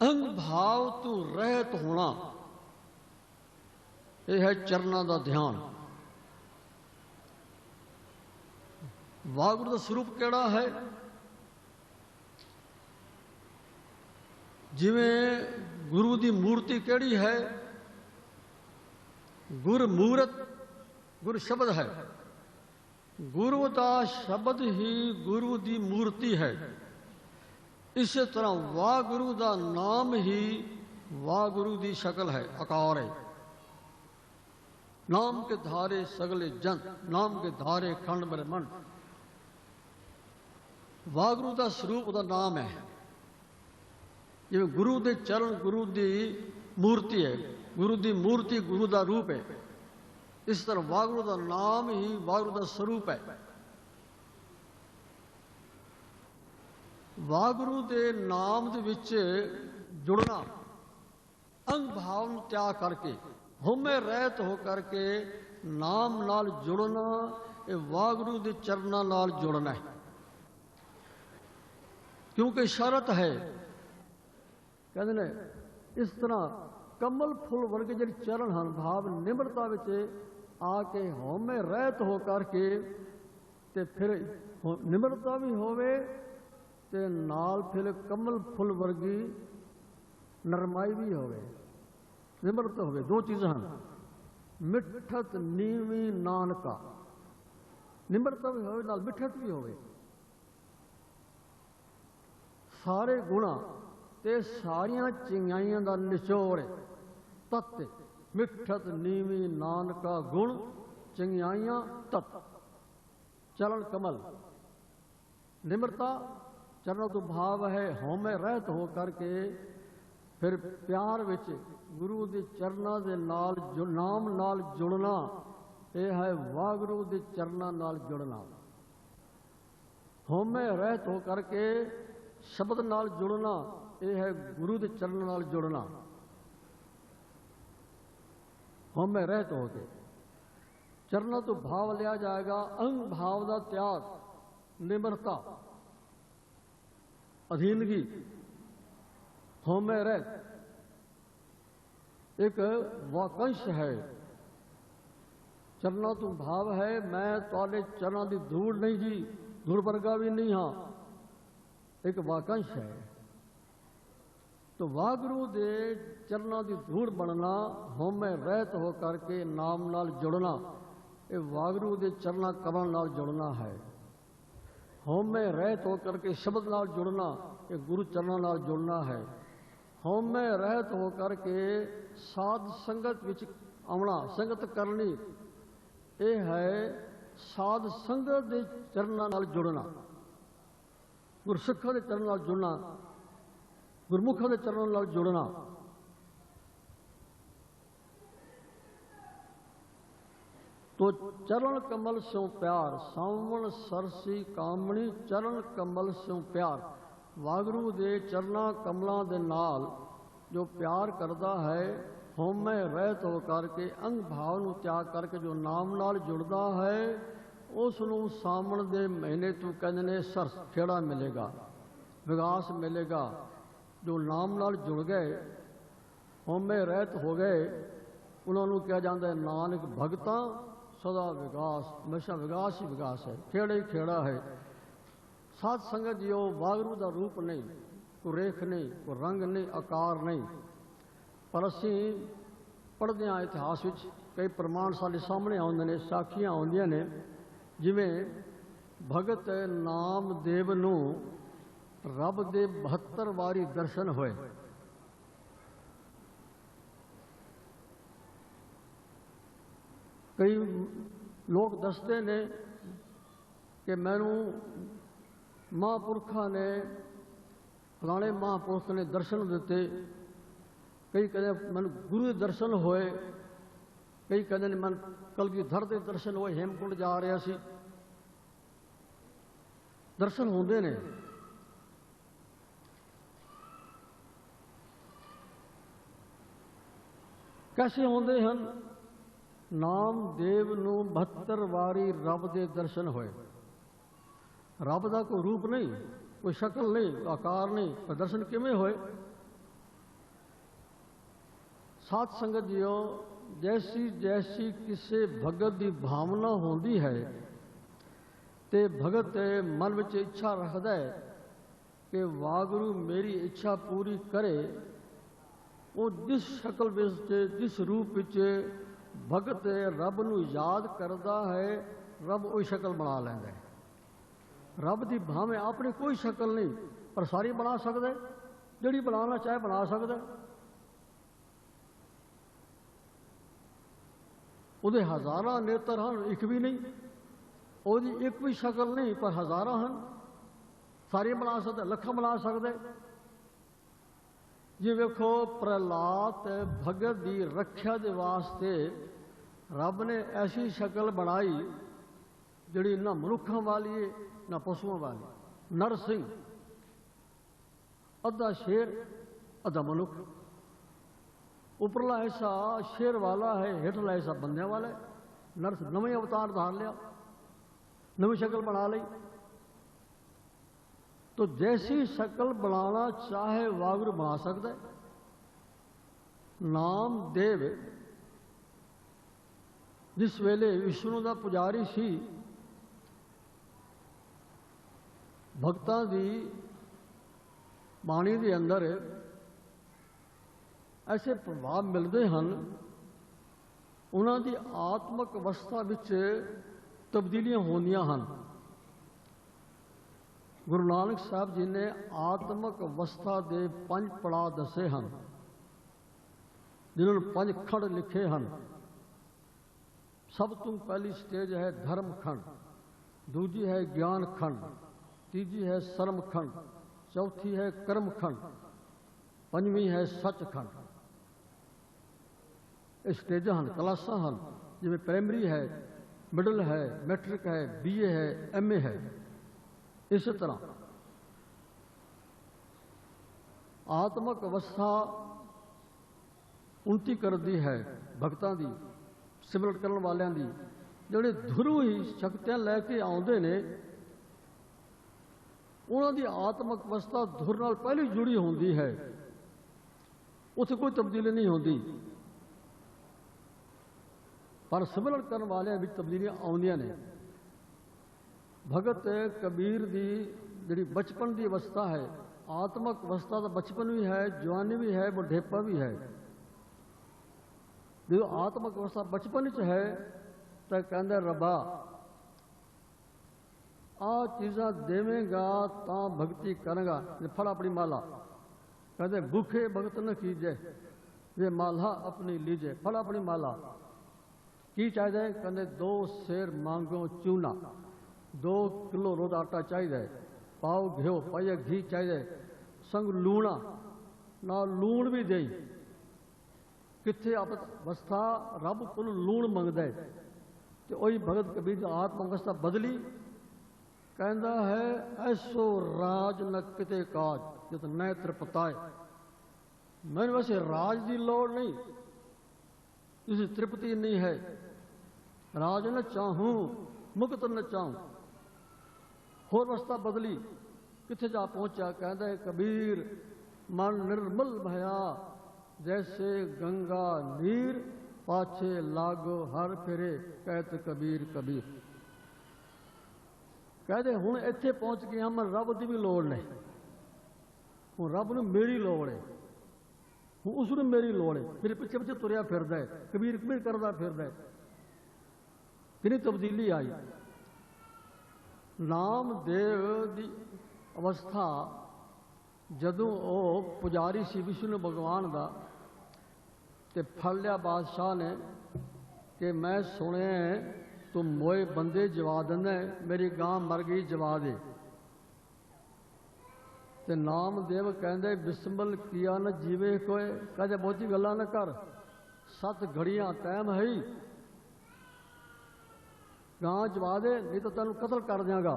ਅੰਗ ਭਾਵ ਤੋਂ ਰਹਿਤ ਹੋਣਾ, ਇਹ ਹੈ ਚਰਨਾਂ ਦਾ ਧਿਆਨ। ਵਾਹਿਗੁਰੂ ਦਾ ਸਰੂਪ ਕਿਹੜਾ ਹੈ? ਜਿਵੇਂ ਗੁਰੂ ਦੀ ਮੂਰਤੀ ਕਿਹੜੀ ਹੈ? ਗੁਰਮੂਰਤ, ਗੁਰ ਸ਼ਬਦ ਹੈ। ਗੁਰੂ ਦਾ ਸ਼ਬਦ ਹੀ ਗੁਰੂ ਦੀ ਮੂਰਤੀ ਹੈ। ਇਸੇ ਤਰ੍ਹਾਂ ਵਾਹਿਗੁਰੂ ਦਾ ਨਾਮ ਹੀ ਵਾਹਿਗੁਰੂ ਦੀ ਸ਼ਕਲ ਹੈ, ਆਕਾਰ ਹੈ। ਨਾਮ ਕੇ ਧਾਰੇ ਸਗਲੇ ਜਨ, ਨਾਮ ਕੇ ਧਾਰੇ ਖੰਡ ਬ੍ਰਹਮੰਡ। ਵਾਹਿਗੁਰੂ ਦਾ ਸਰੂਪ ਉਹਦਾ ਨਾਮ ਹੈ। ਜਿਵੇਂ ਗੁਰੂ ਦੇ ਚਰਨ ਗੁਰੂ ਦੀ ਮੂਰਤੀ ਹੈ, ਗੁਰੂ ਦੀ ਮੂਰਤੀ ਗੁਰੂ ਦਾ ਰੂਪ ਹੈ। ਇਸ ਤਰ੍ਹਾਂ ਵਾਹਿਗੁਰੂ ਦਾ ਨਾਮ ਹੀ ਵਾਹਿਗੁਰੂ ਦਾ ਸਰੂਪ ਹੈ। ਵਾਹਿਗੁਰੂ ਦੇ ਨਾਮ ਦੇ ਵਿੱਚ ਜੁੜਨਾ, ਅੰਗ ਭਾਵ ਨੂੰ ਤਿਆਗ ਕਰਕੇ, ਹਉਮੈ ਰਹਿਤ ਹੋ ਕਰਕੇ ਨਾਮ ਨਾਲ ਜੁੜਨਾ, ਇਹ ਵਾਹਿਗੁਰੂ ਦੇ ਚਰਨਾਂ ਨਾਲ ਜੁੜਨਾ ਹੈ। ਕਿਉਂਕਿ ਸ਼ਰਤ ਹੈ, ਕਹਿੰਦੇ ਨੇ ਇਸ ਤਰ੍ਹਾਂ ਕਮਲ ਫੁੱਲ ਵਰਗੇ ਜਿਹੜੇ ਚਰਨ ਹਨ, ਭਾਵ ਨਿਮਰਤਾ ਵਿੱਚ ਆ ਕੇ ਹਉਮੈ ਰਹਿਤ ਹੋ ਕਰਕੇ, ਤੇ ਫਿਰ ਨਿਮਰਤਾ ਵੀ ਹੋਵੇ ਤੇ ਨਾਲ ਫਿਰ ਕਮਲ ਫੁੱਲ ਵਰਗੀ ਨਰਮਾਈ ਵੀ ਹੋਵੇ, ਨਿਮਰਤਾ ਹੋਵੇ। ਦੋ ਚੀਜ਼ਾਂ ਹਨ, ਮਿੱਠਤ ਨੀਵੀਂ ਨਾਨਕਾ। ਨਿਮਰਤਾ ਵੀ ਹੋਵੇ ਨਾਲ ਮਿੱਠਤ ਵੀ ਹੋਵੇ। ਸਾਰੇ ਗੁਣਾ ਤੇ ਸਾਰੀਆਂ ਚੰਗਿਆਈਆਂ ਦਾ ਨਿਚੋੜ ਤਤ ਮਿੱਠਤ ਨੀਵੀਂ ਨਾਨਕਾ ਗੁਣ ਚੰਗਿਆਈਆਂ ਤਤ। ਚਰਨ ਕਮਲ ਨਿਮਰਤਾ ਚਰਨਾਂ ਤੋਂ ਭਾਵ ਹੈ ਹਉਮੈ ਰਹਿਤ ਹੋ ਕਰਕੇ ਫਿਰ ਪਿਆਰ ਵਿੱਚ ਗੁਰੂ ਦੇ ਚਰਨਾਂ ਦੇ ਨਾਲ ਨਾਮ ਨਾਲ ਜੁੜਨਾ, ਇਹ ਹੈ ਵਾਹਿਗੁਰੂ ਦੇ ਚਰਨਾਂ ਨਾਲ ਜੁੜਨਾ। ਹਉਮੈ ਰਹਿਤ ਹੋ ਕਰਕੇ ਸ਼ਬਦ ਨਾਲ ਜੁੜਨਾ, ਇਹ ਹੈ ਗੁਰੂ ਦੇ ਚਰਨ ਨਾਲ ਜੁੜਨਾ। ਹਉਮੈ ਰਹਿਤ ਹੋ ਕੇ ਚਰਨਾਂ ਤੋਂ ਭਾਵ ਲਿਆ ਜਾਏਗਾ ਅਹੰ ਭਾਵ ਦਾ ਤਿਆਗ, ਨਿਮਰਤਾ, ਅਧੀਨਗੀ। ਹਉਮੈ ਰਹਿਤ ਇੱਕ ਵਾਕੰਸ਼ ਹੈ। ਚਰਨਾਂ ਤੋਂ ਭਾਵ ਹੈ ਮੈਂ ਤੁਹਾਡੇ ਚਰਨਾਂ ਦੀ ਧੂੜ ਨਹੀਂ ਜੀ, ਧੂੜ ਵਰਗਾ ਵੀ ਨਹੀਂ ਹਾਂ, ਇੱਕ ਵਾਕੰਸ਼ ਹੈ। ਤੋ ਵਾਹਿਗੁਰੂ ਦੇ ਚਰਨਾਂ ਦੀ ਧੂੜ ਬਣਨਾ, ਹਉਮੈ ਰਹਿਤ ਹੋ ਕਰਕੇ ਨਾਮ ਨਾਲ ਜੁੜਨਾ, ਇਹ ਵਾਹਿਗੁਰੂ ਦੇ ਚਰਨਾਂ ਕਮਲ ਨਾਲ ਜੁੜਨਾ ਹੈ। ਹਉਮੈ ਰਹਿਤ ਹੋ ਕਰਕੇ ਸ਼ਬਦ ਨਾਲ ਜੁੜਨਾ, ਇਹ ਗੁਰੂ ਚਰਨਾਂ ਨਾਲ ਜੁੜਨਾ ਹੈ। ਹਉਮੈ ਰਹਿਤ ਹੋ ਕਰਕੇ ਸਾਧ ਸੰਗਤ ਵਿੱਚ ਆਉਣਾ, ਸੰਗਤ ਕਰਨੀ, ਇਹ ਹੈ ਸਾਧ ਸੰਗਤ ਦੇ ਚਰਨਾਂ ਨਾਲ ਜੁੜਨਾ, ਗੁਰਸਿੱਖਾਂ ਦੇ ਚਰਨਾਂ ਨਾਲ ਜੁੜਨਾ, ਗੁਰਮੁਖਾਂ ਦੇ ਚਰਨਾਂ ਨਾਲ ਜੁੜਨਾ। ਤੋ ਚਰਨ ਕਮਲ ਸਿਉ ਪਿਆਰ, ਸਾਵਣ ਸਰਸੀ ਕਾਮਣੀ ਚਰਨ ਕਮਲ ਸਿਉ ਪਿਆਰ। ਵਾਹਿਗੁਰੂ ਦੇ ਚਰਨਾਂ ਕਮਲਾਂ ਦੇ ਨਾਲ ਜੋ ਪਿਆਰ ਕਰਦਾ ਹੈ, ਹਉਮੈ ਰਹਿਤ ਹੋ ਕਰਕੇ ਅੰਗ ਭਾਵ ਨੂੰ ਤਿਆਗ ਕਰਕੇ ਜੋ ਨਾਮ ਨਾਲ ਜੁੜਦਾ ਹੈ, ਉਸ ਨੂੰ ਸਾਵਣ ਦੇ ਮਹੀਨੇ ਤੋਂ ਕਹਿੰਦੇ ਨੇ ਸਰਸ, ਖੇੜਾ ਮਿਲੇਗਾ, ਵਿਕਾਸ ਮਿਲੇਗਾ। ਜੋ ਨਾਮ ਨਾਲ ਜੁੜ ਗਏ, ਹਉਮੈ ਰਹਿਤ ਹੋ ਗਏ, ਉਹਨਾਂ ਨੂੰ ਕਿਹਾ ਜਾਂਦਾ ਹੈ ਨਾਨਕ ਭਗਤਾਂ ਸਦਾ ਵਿਕਾਸ, ਹਮੇਸ਼ਾ ਵਿਕਾਸ ਹੀ ਵਿਕਾਸ ਹੈ, ਖੇੜਾ ਹੀ ਖੇੜਾ ਹੈ। ਸਾਧ ਸੰਗਤ ਜੀਓ, ਵਾਹਿਗੁਰੂ ਦਾ ਰੂਪ ਨਹੀਂ, ਕੋਈ ਰੇਖ ਨਹੀਂ, ਕੋਈ ਰੰਗ ਨਹੀਂ, ਆਕਾਰ ਨਹੀਂ, ਪਰ ਅਸੀਂ ਪੜ੍ਹਦੇ ਹਾਂ ਇਤਿਹਾਸ ਵਿੱਚ ਕਈ ਪ੍ਰਮਾਣ ਸਾਡੇ ਸਾਹਮਣੇ ਆਉਂਦੇ ਨੇ, ਸਾਖੀਆਂ ਆਉਂਦੀਆਂ ਨੇ। ਜਿਵੇਂ ਭਗਤ ਨਾਮਦੇਵ ਨੂੰ ਰੱਬ ਦੇ 72 ਵਾਰੀ ਦਰਸ਼ਨ ਹੋਏ। ਕਈ ਲੋਕ ਦੱਸਦੇ ਨੇ ਕਿ ਮੈਨੂੰ ਮਹਾਂਪੁਰਖਾਂ ਨੇ, ਫਲਾਣੇ ਮਹਾਂਪੁਰਖ ਨੇ ਦਰਸ਼ਨ ਦਿੱਤੇ। ਕਈ ਕਹਿੰਦੇ ਮੈਨੂੰ ਗੁਰੂ ਦੇ ਦਰਸ਼ਨ ਹੋਏ, ਕਈ ਕਹਿੰਦੇ ਨੇ ਮੈਨੂੰ ਕਲਗੀਧਰ ਦੇ ਦਰਸ਼ਨ ਹੋਏ, ਹੇਮਕੁੰਡ ਜਾ ਰਿਹਾ ਸੀ। ਦਰਸ਼ਨ ਹੁੰਦੇ ਨੇ। ਕੈਸੇ ਹੁੰਦੇ ਹਨ? ਨਾਮਦੇਵ ਨੂੰ 72 ਵਾਰੀ ਰੱਬ ਦੇ ਦਰਸ਼ਨ ਹੋਏ। ਰੱਬ ਦਾ ਕੋਈ ਰੂਪ ਨਹੀਂ, ਕੋਈ ਸ਼ਕਲ ਨਹੀਂ, ਆਕਾਰ ਨਹੀਂ, ਪਰ ਦਰਸ਼ਨ ਕਿਵੇਂ ਹੋਏ? ਸਾਧ ਸੰਗਤ ਜੀਓ, ਜੈਸੀ ਜੈਸੀ ਕਿਸੇ ਭਗਤ ਦੀ ਭਾਵਨਾ ਹੁੰਦੀ ਹੈ ਤੇ ਭਗਤ ਮਨ ਵਿੱਚ ਇੱਛਾ ਰੱਖਦਾ ਹੈ ਕਿ ਵਾਹਿਗੁਰੂ ਮੇਰੀ ਇੱਛਾ ਪੂਰੀ ਕਰੇ, ਉਹ ਜਿਸ ਸ਼ਕਲ ਵਿੱਚ, ਜਿਸ ਰੂਪ ਵਿੱਚ ਭਗਤ ਰੱਬ ਨੂੰ ਯਾਦ ਕਰਦਾ ਹੈ, ਰੱਬ ਉਹ ਸ਼ਕਲ ਬਣਾ ਲੈਂਦਾ ਹੈ। ਰੱਬ ਦੀ ਭਾਵੇਂ ਆਪਣੀ ਕੋਈ ਸ਼ਕਲ ਨਹੀਂ, ਪਰ ਸਾਰੀ ਬਣਾ ਸਕਦਾ, ਜਿਹੜੀ ਬਣਾਉਣਾ ਚਾਹੇ ਬਣਾ ਸਕਦਾ। ਉਹਦੇ ਹਜ਼ਾਰਾਂ ਨੇਤਰ ਹਨ, ਇੱਕ ਵੀ ਨਹੀਂ। ਉਹਦੀ ਇੱਕ ਵੀ ਸ਼ਕਲ ਨਹੀਂ, ਪਰ ਹਜ਼ਾਰਾਂ ਹਨ, ਸਾਰੀਆਂ ਬਣਾ ਸਕਦਾ, ਲੱਖਾਂ ਬਣਾ ਸਕਦਾ। ਜੇ ਵੇਖੋ ਪ੍ਰਹਲਾਦ ਭਗਤ ਦੀ ਰੱਖਿਆ ਦੇ ਵਾਸਤੇ ਰੱਬ ਨੇ ਐਸੀ ਸ਼ਕਲ ਬਣਾਈ ਜਿਹੜੀ ਨਾ ਮਨੁੱਖਾਂ ਵਾਲੀ ਹੈ ਨਾ ਪਸ਼ੂਆਂ ਵਾਲੀ। ਨਰ ਸਿੰਘ, ਅੱਧਾ ਸ਼ੇਰ ਅੱਧਾ ਮਨੁੱਖ। ਉੱਪਰਲਾ ਹਿੱਸਾ ਸ਼ੇਰ ਵਾਲਾ ਹੈ, ਹੇਠਲਾ ਹਿੱਸਾ ਬੰਦਿਆਂ ਵਾਲਾ ਹੈ। ਨਰ ਨਵੇਂ ਅਵਤਾਰ ਧਾਰ ਲਿਆ, ਨਵੀਂ ਸ਼ਕਲ ਬਣਾ ਲਈ। तो जैसी शक्ल बनाना चाहे वाहिगुरू बना सकता है। नामदेव जिस वेले विष्णु का पुजारी सी, भगतां दी बाणी दे अंदर ऐसे प्रभाव मिलते हैं, उन्हां दी आत्मक अवस्था विच तब्दीलियां होंदियां हन। गुरु नानक साहब जी ने आत्मक अवस्था के 5 पड़ाव दसे हैं, जिन्होंने 5 खंड लिखे हैं। सब तो पहली स्टेज है धर्म खंड, दूजी है ज्ञान खंड, तीजी है शर्म खंड, चौथी है कर्म खंड, 5वीं है सच खंड। ये स्टेजा हैं, क्लासा हैं, जिमें प्राइमरी है, मिडल है, मैट्रिक है, BA है, MA है। इस तरह आत्मक अवस्था उन्नति करती है भगतां दी, सिमरन करन वालियां दी, ਜਿਹੜੇ ਧੁਰੂ ਹੀ ਸ਼ਕਤੀਆਂ ਲੈ ਕੇ ਆਉਂਦੇ ਨੇ ਉਹਨਾਂ ਦੀ ਆਤਮਕ ਅਵਸਥਾ ਧੁਰ ਨਾਲ ਪਹਿਲੇ ਜੁੜੀ ਹੁੰਦੀ ਹੈ, ਉੱਥੇ ਕੋਈ ਤਬਦੀਲੀ ਨਹੀਂ ਹੁੰਦੀ। ਪਰ ਸਿਮਰਨ ਕਰਨ ਵਾਲਿਆਂ ਵਿੱਚ ਤਬਦੀਲੀਆਂ ਆਉਂਦੀਆਂ ਨੇ। ਭਗਤ ਕਬੀਰ ਦੀ ਜਿਹੜੀ ਬਚਪਨ ਦੀ ਅਵਸਥਾ ਹੈ, ਆਤਮਕ ਅਵਸਥਾ ਦਾ ਬਚਪਨ ਵੀ ਹੈ, ਜਵਾਨੀ ਵੀ ਹੈ, ਬੁਢੇਪਾ ਵੀ ਹੈ। ਜਦੋਂ ਆਤਮਕ ਅਵਸਥਾ ਬਚਪਨ ਵਿੱਚ ਹੈ ਤਾਂ ਕਹਿੰਦਾ ਰੱਬਾ ਆ ਚੀਜ਼ਾਂ ਦੇਵੇਂਗਾ ਤਾਂ ਭਗਤੀ ਕਰਾਂਗਾ, ਜੇ ਫੜ ਆਪਣੀ ਮਾਲਾ। ਕਹਿੰਦੇ ਭੁੱਖੇ ਭਗਤ ਨ ਕੀਜੈ ਜੇ ਮਾਲਾ ਆਪਣੀ ਲੀਜੈ, ਫੜ ਆਪਣੀ ਮਾਲਾ। ਕੀ ਚਾਹੀਦਾ ਹੈ? ਕਹਿੰਦੇ 2 ਸੇਰ ਮੰਗੋ ਚੂਨਾ, 2 ਕਿਲੋ ਰੋਜ਼ ਆਟਾ ਚਾਹੀਦਾ ਹੈ, ਪਾਓ ਘਿਓ, ਪਾਈਆ ਘੀ ਚਾਹੀਦਾ ਹੈ, ਸੰਗ ਲੂਣਾ, ਨਾਲ ਲੂਣ ਵੀ ਦੇਈ। ਕਿੱਥੇ ਅਵਸਥਾ ਰੱਬ ਕੋਲ ਲੂਣ ਮੰਗਦਾ ਹੈ। ਤੇ ਉਹੀ ਭਗਤ ਕਬੀਰ ਦੀ ਆਤਮ ਅਵਸਥਾ ਬਦਲੀ। ਕਹਿੰਦਾ ਹੈ ਐਸੋ ਰਾਜ ਨ ਕਿਤੇ ਕਾਜ ਜਿਤ ਨੈ ਤ੍ਰਿਪਤਾਏ। ਮੈਨੂੰ ਵੈਸੇ ਰਾਜ ਦੀ ਲੋੜ ਨਹੀਂ, ਇਸ ਤ੍ਰਿਪਤੀ ਨਹੀਂ ਹੈ। ਰਾਜ ਨ ਚਾਹੂੰ ਮੁਕਤ ਨ ਚਾਹੂੰ। ਹੋਰ ਅਵਸਥਾ ਬਦਲੀ, ਕਿੱਥੇ ਜਾ ਪਹੁੰਚਿਆ? ਕਹਿੰਦਾ ਹੈ ਕਬੀਰ ਮਨ ਨਿਰਮਲ ਭਇਆ जैसे गंगा नीर पाछे लागो हर फिरे कहत कबीर कबीर। कहते हुण इत्थे पहुंच गए मैं रब की भी लोड़ नहीं, हुण रब नूं मेरी लोड़ है, हुण उस नूं मेरी लोड़ है। मेरे पिछे पिछे तुरिया फिरदा है, कबीर कबीर करदा फिरदा है। कितनी तब्दीली आई। नामदेव की अवस्था जदों ਉਹ ਪੁਜਾਰੀ ਸੀ ਵਿਸ਼ਨੂੰ ਭਗਵਾਨ ਦਾ ਤੇ ਫੜ ਲਿਆ ਬਾਦਸ਼ਾਹ ਨੇ ਕਿ ਮੈਂ ਸੁਣਿਆ ਤੂੰ ਮੋਏ ਬੰਦੇ ਜਵਾ ਦਿੰਦਾ, ਮੇਰੀ ਗਾਂ ਮਰ ਗਈ ਜਵਾ ਦੇ। ਤੇ ਨਾਮਦੇਵ ਕਹਿੰਦੇ ਬਿਸਮਲ ਕੀਆ ਨ ਜੀਵੇ ਕੋਏ। ਕਹਿੰਦੇ ਬਹੁਤੀ ਗੱਲਾਂ ਨਾ ਕਰ, 7 ਘੜੀਆਂ ਟਾਈਮ ਹੈ ਹੀ, ਗਾਂ ਜਵਾ ਦੇ ਨਹੀਂ ਤਾਂ ਤੈਨੂੰ ਕਤਲ ਕਰ ਦਿਆਂਗਾ।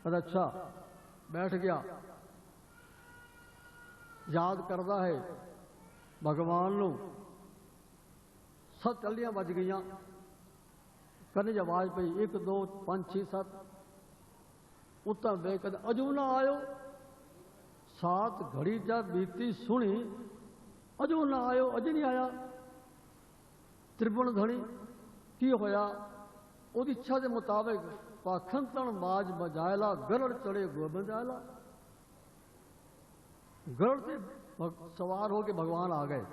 ਕਹਿੰਦਾ ਅੱਛਾ। ਬੈਠ ਗਿਆ, याद करता है भगवान नूं। 7 टल्लियां बज गई, कन्ने आवाज पई 1 2 5 6 7। उत्तर वे कहते अजू ना आयो। 7 घड़ी जब बीती सुनी अजू ना आयो, अज नहीं आया। त्रिभुवन धनी की होया? ਉਹਦੀ ਇੱਛਾ ਦੇ ਮੁਤਾबिक पाखंतन बाज बजायला गरड़ चढ़े गोबिंद आयला। गरुड़ से सवार होके भगवान आ गए।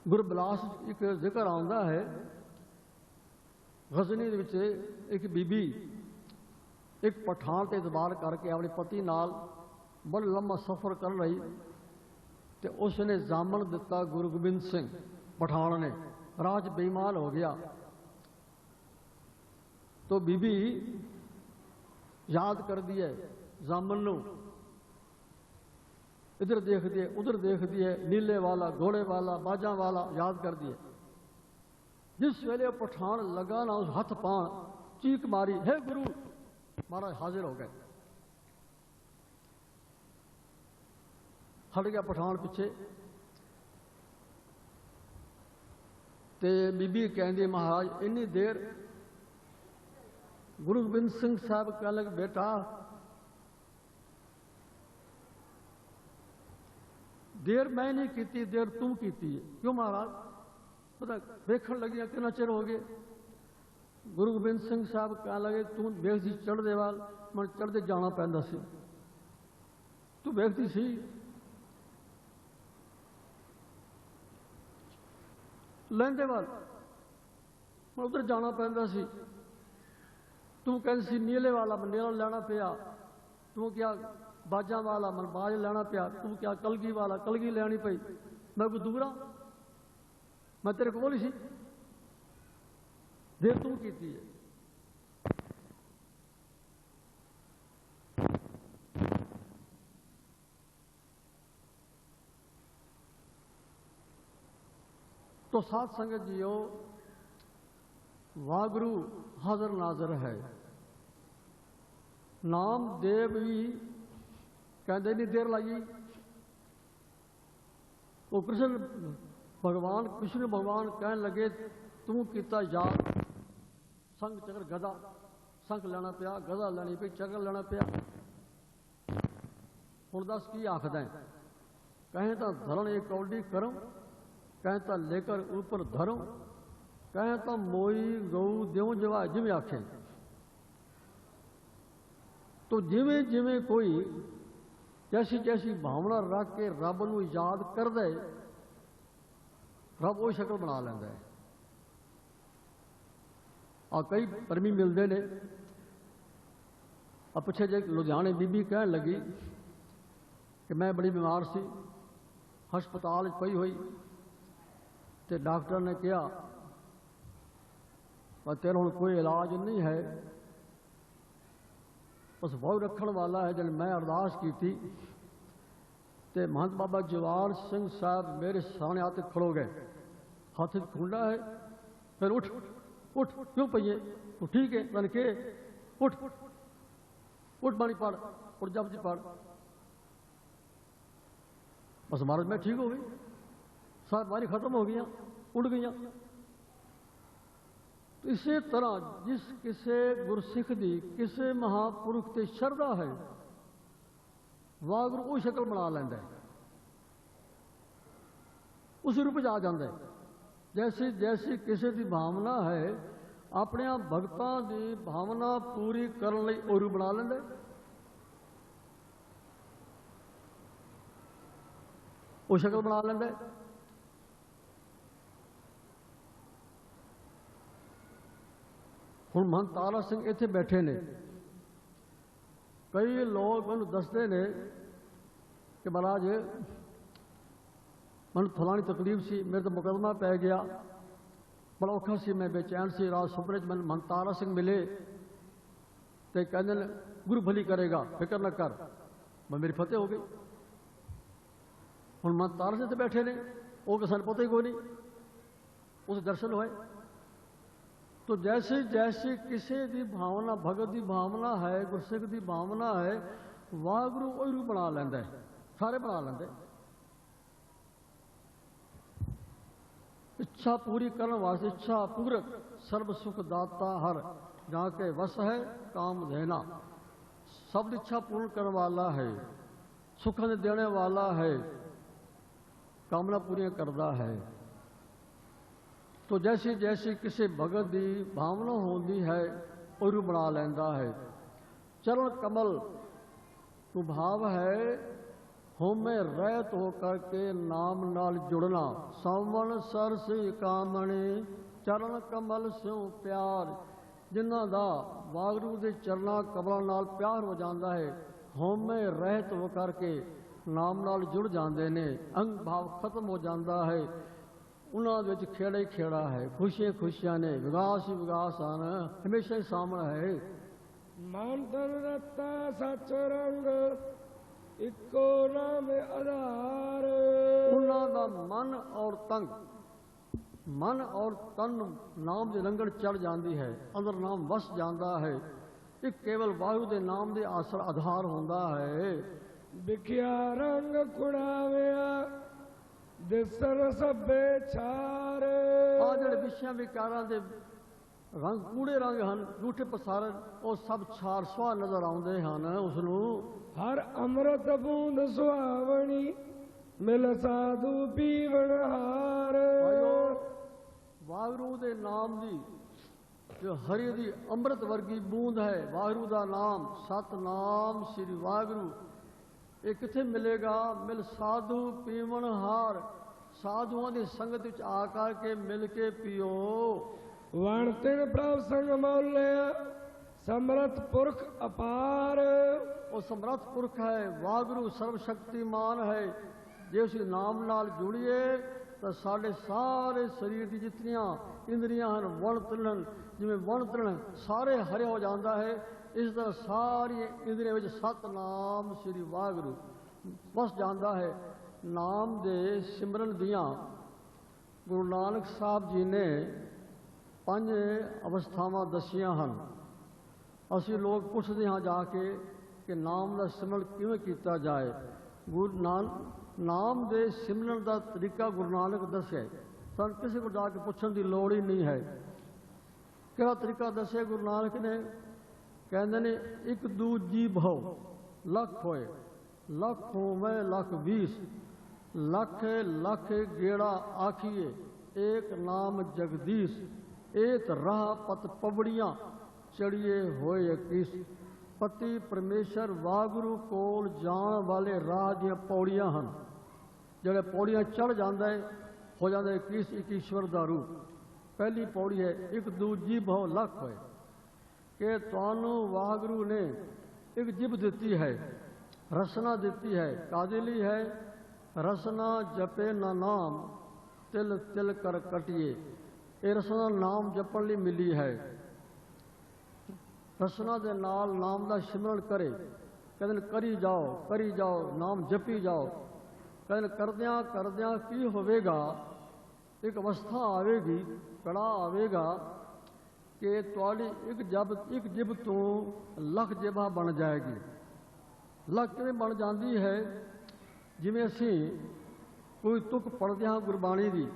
गुरबिलास एक जिक्र आंदा है, गजनी दे विच एक बीबी एक पठान ते इतबार करके अपने पति नाल बड़ा लंबा सफर कर रही ते उसने जामन दिता गुरु गोबिंद सिंह पठान ने। राज बेईमान हो गया तो बीबी याद कर दी है जामन नूं, इधर देखती है उधर देखती है, नीले वाला घोड़े वाला बाजा वाला याद कर दी है। जिस वेले पठान लगा ना उस हथ पान चीख मारी, हे गुरु, महाराज हाजिर हो गए। हट गया पठान पिछे ते बीबी कहती महाराज इन्नी देर। गुरु गोबिंद सिंह साहब कह लगे बेटा देर मैं नहीं की, देर तू की है। क्यों महाराज? पता देखन लगी कितना चिर हो गए। गुरु गोबिंद सिंह साहब कह लगे तू वेखती चढ़दे वाल, मैं चढ़ते जाना पैंदा सी, तू वेखती सी लहंदे वाल, मैं उधर जाना पैंदा सी। तू कहती सी नीले वाला मैं नीला लेना पिया, तू क्या बाजा वाला मैं बाज लेना पिया, तू क्या कलगी वाला कलगी लेनी पई। मैं कोई दूरा, मैं तेरे कोल ही सी, देर तू की है। तो साध संगत जीओ, वागुरु हाजर नाजर है। नाम देव भी कहते नहीं देर लाइए। वो कृष्ण भगवान कहन लगे तू किता याद, संग चक्र गदा, संख लेना पिया, गदा लेनी पई, चक्र लेना पिया। हुण दस की आखदा है? कहें तो धरण एक कौडी करम, कहें तो लेकर ऊपर धरो, कहें तो मोई गऊ द्यों जवा, जिमें आखे। तो जिमें जिमें कोई जैसी जैसी भावना रख के रब नूं याद कर दे, रब वो शक्ल बना लैंदा है। आ कई परमी मिलते ने। आ पिछे जे लुधियाने बीबी कहन लगी कि मैं बड़ी बीमार सी, हस्पताल पई हुई, तो डॉक्टर ने कहा पर तेरा हुण कोई इलाज नहीं है, बस बहुत रखण वाला है। जब मैं अरदास की थी तो महंत बाबा जवार सिंह साहब मेरे सामने आते खड़ो गए, हाथ खुंडा है, फिर उठ उठ क्यों पइए, तो ठीक है मैंने के उठ उठ बाणी पढ़ और जप जी पढ़। बस महाराज मैं ठीक हो गई, सारी बीमारी खत्म हो गई, उड़ गई। तो इसी तरह जिस किसी गुरसिख दी किसी महापुरुष ते शरधा है, वागुरु वो शक्ल बना लैंदा है, उस रूप च आ जाता है। जैसी जैसी किसी की भावना है, अपने भगतां की भावना पूरी करने लई वो रूप बना लैंदा है, वो शक्ल बना लैंदा है। हुण महंत तारा सिंह इत्थे बैठे ने, कई लोग मैनूं दसदे ने कि महाराज मैं फलानी तकलीफ सी, मेरे तो मुकदमा पै गया, बड़ा औखा सी, मैं बेचैन सी, रात सुपने मैं महंत तारा सिंह मिले तो कहते गुरु भली करेगा, फिक्र न कर, मैं मेरी फतेह हो गई। हुण महंत तारा सिंह तो बैठे ने, वो कि सानूं पता ही कोई नहीं, उस दर्शन होए। तो जैसे जैसे किसी की भावना, भगत की भावना है, गुरसिख की भावना है, वागुरु वही रूप बना लैंदा है, सारे बना लेंदे। इच्छा पूरी करने वास्ते इच्छा पूरक सर्व सुख दाता हर, जाके वस है काम देना। सब इच्छा पूर्ण करने वाला है, सुख देने वाला है, कामना पूरी करता है। तो जैसी जैसी किसी भगत की भावना होती है, वो रूप बना लैंदा है। चरण कमल तो भाव है, होमे रहत होकर के नाम नाल जुड़ना, सावन सरस कामणे चरण कमल स्यों प्यार। जिन्हां दा वागुरू दे चरना कमलों नाल प्यार हो जाता है, होमे रहत होकर के नाम नाल जुड़ जाते ने, अंग भाव खत्म हो जाता है, उन्होंने विच खेड़ा ही खेड़ा है, खुशियां खुशियां ने, विकास ही विकास आन, हमेशा ही सामना है। मन तन रता सच रंग इको नाम आधार। उन्होंने मन और तंग, मन और तन नाम की रंगड़ चढ़ जाती है, अंदर नाम वस जाता है। एक केवल वायु के नाम के आसर आधार होता है। विख्या रंग कुड़ाविया दिसर सभे छार। आ जिहड़े विषयां विकारां दे रंग कूड़े रंग हैं, झूठे प्रसारण, वो सब छार सुहा नजर आते हैं उसनूं। हर अमृत बूंद सुहावनी मिल साधु पीवण हार। वागुरू दे नाम दी जो हरि दी अमृत वर्गी बूंद है, वागुरू दा नाम, सतनाम श्री वागुरू, ये किथे मिलेगा? मिल साधु पीवण हार, साधुओं की संगत विच आकर के मिल के पियो। वण तिन प्रभ संग मौलिया समर्थ पुरख अपार। वो समर्थ पुरख है, वागुरू सर्वशक्तिमान है। जे उस नाम नाल जुड़िए तो साढ़े सारे शरीर की जितनियां इंद्रियां हैं वण तृण, जिवें वण तृण सारे हरे हो जाता है, इस तरह सारी इंद्रियां विच सतनाम श्री वागुरू बस जाता है। नाम दे सिमरन दियां ਗੁਰੂ ਨਾਨਕ ਸਾਹਿਬ ਜੀ ਨੇ 5 ਅਵਸਥਾਵਾਂ ਦੱਸੀਆਂ ਹਨ। ਅਸੀਂ ਲੋਕ ਪੁੱਛਦੇ ਹਾਂ ਜਾ ਕੇ ਕਿ ਨਾਮ ਦਾ ਸਿਮਰਨ ਕਿਵੇਂ ਕੀਤਾ ਜਾਏ। ਗੁਰੂ ਨਾਮ ਦੇ ਸਿਮਰਨ ਦਾ ਤਰੀਕਾ ਗੁਰੂ ਨਾਨਕ ਦੱਸਿਆ, ਸਾਨੂੰ ਕਿਸੇ ਕੋਲ ਜਾ ਕੇ ਪੁੱਛਣ ਦੀ ਲੋੜ ਹੀ ਨਹੀਂ ਹੈ। ਕਿਹੜਾ ਤਰੀਕਾ ਦੱਸਿਆ ਗੁਰੂ ਨਾਨਕ ਨੇ? ਕਹਿੰਦੇ ਨੇ ਇੱਕ ਦੂਜੀ ਭਉ ਲੱਖ ਹੋਏ, ਲੱਖ ਹੋਵੇ ਲੱਖ 20, ਲੱਖ ਲੱਖ ਗੇੜਾ ਆਖੀਏ, ਏਕ ਨਾਮ ਜਗਦੀਸ਼, ਏਤ ਰਾਹ ਪਤ ਪਵੜੀਆਂ ਚੜੀਏ ਹੋਏ ਕਿਸ। ਪਤੀ ਪਰਮੇਸ਼ਰ ਵਾਹਿਗੁਰੂ ਕੋਲ ਜਾਣ ਵਾਲੇ ਰਾਹ ਦੀਆਂ ਪੌੜੀਆਂ ਹਨ। ਜਿਹੜੇ ਪੌੜੀਆਂ ਚੜ੍ਹ ਜਾਂਦਾ ਹੈ ਹੋ ਜਾਂਦਾ ਕਿਸ, ਇੱਕ ਈਸ਼ਵਰ ਦਾ ਰੂਪ। ਪਹਿਲੀ ਪੌੜੀ ਹੈ ਇੱਕ ਦੂਜੀ ਭਉ ਲੱਖ ਹੋਏ, ਕਿ ਤੁਹਾਨੂੰ ਵਾਹਿਗੁਰੂ ਨੇ ਇੱਕ ਜਿਭ ਦਿੱਤੀ ਹੈ, ਰਸਨਾ ਦਿੱਤੀ ਹੈ। ਕਾਹਦੇ ਲਈ ਹੈ? ਰਸਨਾ ਜਪੇ ਨਾ ਨਾਮ ਤਿਲ ਤਿਲ ਕਰ ਕਟੀਏ। ਇਹ ਰਸਨਾ ਨਾਮ ਜਪਣ ਲਈ ਮਿਲੀ ਹੈ। ਰਸਨਾ ਦੇ ਨਾਲ ਨਾਮ ਦਾ ਸਿਮਰਨ ਕਰੇ। ਕਹਿੰਦੇ ਨੇ ਕਰੀ ਜਾਓ ਨਾਮ ਜਪੀ ਜਾਓ। ਕਹਿੰਦੇ ਕਰਦਿਆਂ ਕਰਦਿਆਂ ਕੀ ਹੋਵੇਗਾ? ਇੱਕ ਅਵਸਥਾ ਆਵੇਗੀ, ਕੜਾ ਆਵੇਗਾ ਕਿ ਤੁਹਾਡੀ ਇੱਕ ਜਿਭ ਤੋਂ ਲੱਖ ਜਿਭਾਂ ਬਣ ਜਾਏਗੀ। ਲੱਖ ਕਿਵੇਂ ਬਣ ਜਾਂਦੀ ਹੈ? ਜਿਵੇਂ ਅਸੀਂ ਕੋਈ ਤੁਕ ਪੜ੍ਹਦੇ ਹਾਂ ਗੁਰਬਾਣੀ ਦੀ,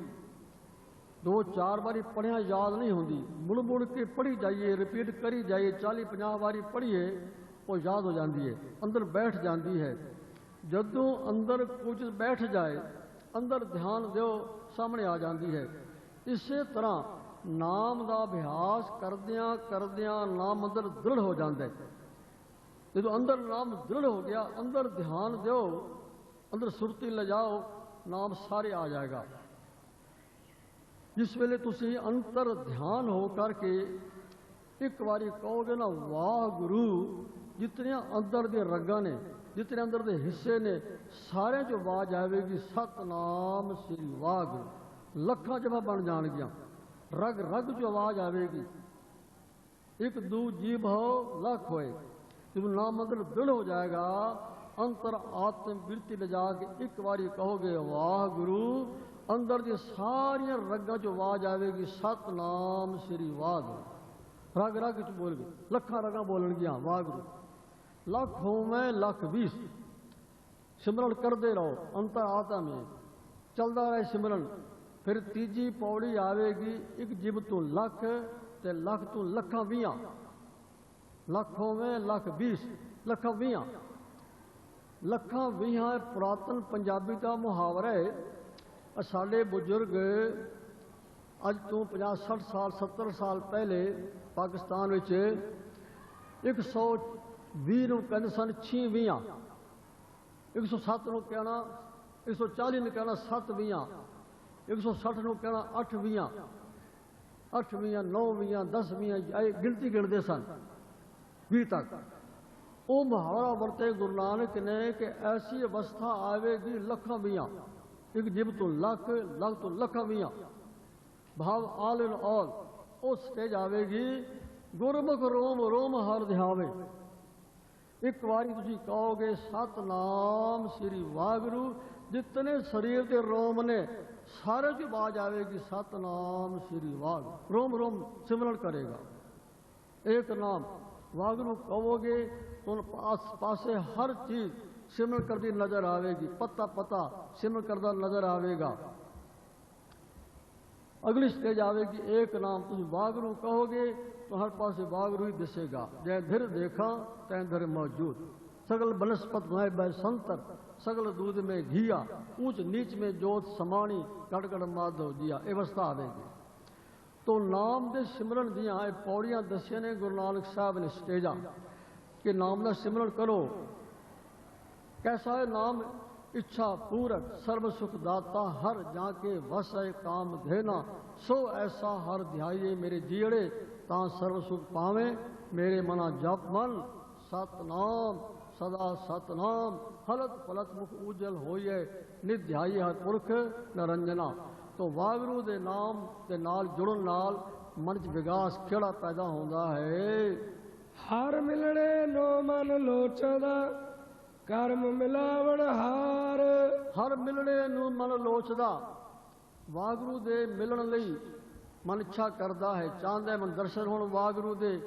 2-4 ਵਾਰੀ ਪੜ੍ਹਿਆ ਯਾਦ ਨਹੀਂ ਹੁੰਦੀ, ਮੁੜ ਕੇ ਪੜ੍ਹੀ ਜਾਈਏ, ਰਿਪੀਟ ਕਰੀ ਜਾਈਏ, 40-50 ਵਾਰੀ ਪੜ੍ਹੀਏ, ਉਹ ਯਾਦ ਹੋ ਜਾਂਦੀ ਹੈ, ਅੰਦਰ ਬੈਠ ਜਾਂਦੀ ਹੈ। ਜਦੋਂ ਅੰਦਰ ਕੁਝ ਬੈਠ ਜਾਏ, ਅੰਦਰ ਧਿਆਨ ਦਿਓ, ਸਾਹਮਣੇ ਆ ਜਾਂਦੀ ਹੈ। ਇਸੇ ਤਰ੍ਹਾਂ ਨਾਮ ਦਾ ਅਭਿਆਸ ਕਰਦਿਆਂ ਕਰਦਿਆਂ ਨਾਮ ਅੰਦਰ ਦ੍ਰਿੜ ਹੋ ਜਾਂਦਾ ਹੈ। ਜਦੋਂ ਅੰਦਰ ਨਾਮ ਦ੍ਰਿੜ ਹੋ ਗਿਆ, ਅੰਦਰ ਧਿਆਨ ਦਿਓ, ਅੰਦਰ ਸੁਰਤੀ ਲਿਜਾਓ, ਨਾਮ ਸਾਰੇ ਆ ਜਾਏਗਾ। ਜਿਸ ਵੇਲੇ ਤੁਸੀਂ ਅੰਤਰ ਧਿਆਨ ਹੋ ਕਰਕੇ ਇੱਕ ਵਾਰੀ ਕਹੋਗੇ ਨਾ ਵਾਹਿਗੁਰੂ, ਜਿਤਨੀਆਂ ਅੰਦਰ ਦੇ ਰੰਗਾਂ ਨੇ, ਜਿਤਨੇ ਅੰਦਰ ਦੇ ਹਿੱਸੇ ਨੇ, ਸਾਰਿਆਂ 'ਚ ਆਵਾਜ਼ ਆਵੇਗੀ ਸਤਨਾਮ ਸ੍ਰੀ ਵਾਹਿਗੁਰੂ। ਲੱਖਾਂ ਜਗ੍ਹਾ ਬਣ ਜਾਣਗੀਆਂ, ਰਗ ਰਗ 'ਚ ਆਵਾਜ਼ ਆਵੇਗੀ। ਇੱਕ ਦੂਜੀ ਭਉ ਲੱਖ ਹੋਏ। ਜਦੋਂ ਨਾਮ ਅੰਦਰ ਦ੍ਰਿੜ ਹੋ ਜਾਏਗਾ, ਅੰਤਰ ਆਤਮ ਬਿਰਤੀ ਲਿਜਾ ਕੇ ਇੱਕ ਵਾਰੀ ਕਹੋਗੇ ਵਾਹਿਗੁਰੂ, ਅੰਦਰ ਦੀ ਸਾਰੀਆਂ ਰਗਾਂ 'ਚ ਆਵਾਜ਼ ਆਵੇਗੀ ਸਤਨਾਮ ਸ੍ਰੀ ਵਾਹਿਗੁਰੂ। ਰਗ ਰਗ 'ਚ ਬੋਲ ਗਏ, ਲੱਖਾਂ ਰਗਾਂ ਬੋਲਣਗੀਆਂ ਵਾਹਿਗੁਰੂ। ਲੱਖ ਹੋਵੇਂ ਲੱਖ 20, ਸਿਮਰਨ ਕਰਦੇ ਰਹੋ, ਅੰਤਰ ਆਤਮ ਹੈ, ਚੱਲਦਾ ਰਹੇ ਸਿਮਰਨ। ਫਿਰ ਤੀਜੀ ਪੌੜੀ ਆਵੇਗੀ ਇੱਕ ਜਿਭ ਤੋਂ ਲੱਖ ਤੇ ਲੱਖ ਤੋਂ ਲੱਖਾਂ 20, ਲੱਖ ਹੋਵੇਂ ਲੱਖ 20, ਲੱਖਾਂ 20। ਲੱਖਾਂ 20 ਪੁਰਾਤਨ ਪੰਜਾਬੀ ਦਾ ਮੁਹਾਵਰਾ ਹੈ। ਸਾਡੇ ਬਜ਼ੁਰਗ ਅੱਜ ਤੋਂ 50-60 ਸਾਲ 70 ਸਾਲ ਪਹਿਲੇ ਪਾਕਿਸਤਾਨ ਵਿੱਚ 120 ਨੂੰ ਕਹਿੰਦੇ ਸਨ 6 20, 107 ਨੂੰ ਕਹਿਣਾ, 140 ਨੂੰ ਕਹਿਣਾ 7 20, 160 ਨੂੰ ਕਹਿਣਾ 8 20, 8 20, 9 20, 10 20, ਇਹ ਗਿਣਤੀ ਗਿਣਦੇ ਸਨ 20 ਤੱਕ। ਉਹ ਮੁਹਾਵਰਾ ਵਰਤੇ ਗੁਰੂ ਨਾਨਕ ਨੇ ਕਿ ਐਸੀ ਅਵਸਥਾ ਆਵੇਗੀ ਲੱਖਾਂ 20, ਇੱਕ ਜਿਭ ਤੋਂ ਲੱਖ, ਲੱਖ ਤੋਂ ਲੱਖਾਂ 20 ਭਾਵ ਆਲ ਇਨ ਆਲ। ਉਹ ਸਟੇਜ ਆਵੇਗੀ ਗੁਰਮੁਖ ਰੋਮ ਰੋਮ ਹਰ ਧਿਆਵੇ। ਇੱਕ ਵਾਰੀ ਤੁਸੀਂ ਕਹੋਗੇ ਸਤਨਾਮ ਸ੍ਰੀ ਵਾਹਿਗੁਰੂ, ਜਿਤਨੇ ਸਰੀਰ ਦੇ ਰੋਮ ਨੇ ਸਾਰੇ 'ਚ ਆਵਾਜ਼ ਆਵੇਗੀ ਸਤਨਾਮ ਸ੍ਰੀ ਵਾਹਿਗੁਰੂ। ਰੋਮ ਰੋਮ ਸਿਮਰਨ ਕਰੇਗਾ। ਇੱਕ ਨਾਮ ਵਾਹਿਗੁਰੂ ਕਹੋਗੇ तो पासे हर चीज सिमरण करती नजर आवेगी, पत्ता पत्ता सिमरण करता नजर आवेगा। अगली स्टेज आवेगी एक नाम, तुम वागरू कहोगे तो हर पास वागरू ही दिसेगा। जय धीर देखा तय धर मौजूद, सगल बनस्पत में बै संतर, सगल दूध में घिया, ऊंच नीच में जोत समाणी, गड़गड़ माधव दिया। अवस्था आवेगी। तो नाम दे सिमरन दियां पौड़ियां दसिया ने गुरु नानक साहब ने स्टेजा कि नाम का सिमरण करो। कैसा है नाम? इच्छा पूरक सर्व सुख दाता, हर जाके वस है काम देना, सो ऐसा हर ध्याये मेरे जीड़े, ता सर्व सुख पावे मेरे मना जप मन। सतनाम सदा सतनाम, हलत पलत मुख उजल होइए, नित ध्याई हर पुरख नरंजना। तो वागरू दे नाम के नाल जुड़न नाल मन च विकास किहड़ा पैदा होंदा है? हर मिलने नो मन लोचदा, कर्म मिलावण हार। हर मिलने नू मन लोचदा, ਵਾਹਿਗੁਰੂ ਦੇ ਮਿਲਣ ਲਈ ਮਨ ਇੱਛਾ ਕਰਦਾ ਹੈ, ਚਾਹੁੰਦਾ ਹੈ ਮਨ ਦਰਸ਼ਨ ਹੋਣ ਵਾਹਿਗੁਰੂ ਦੇ,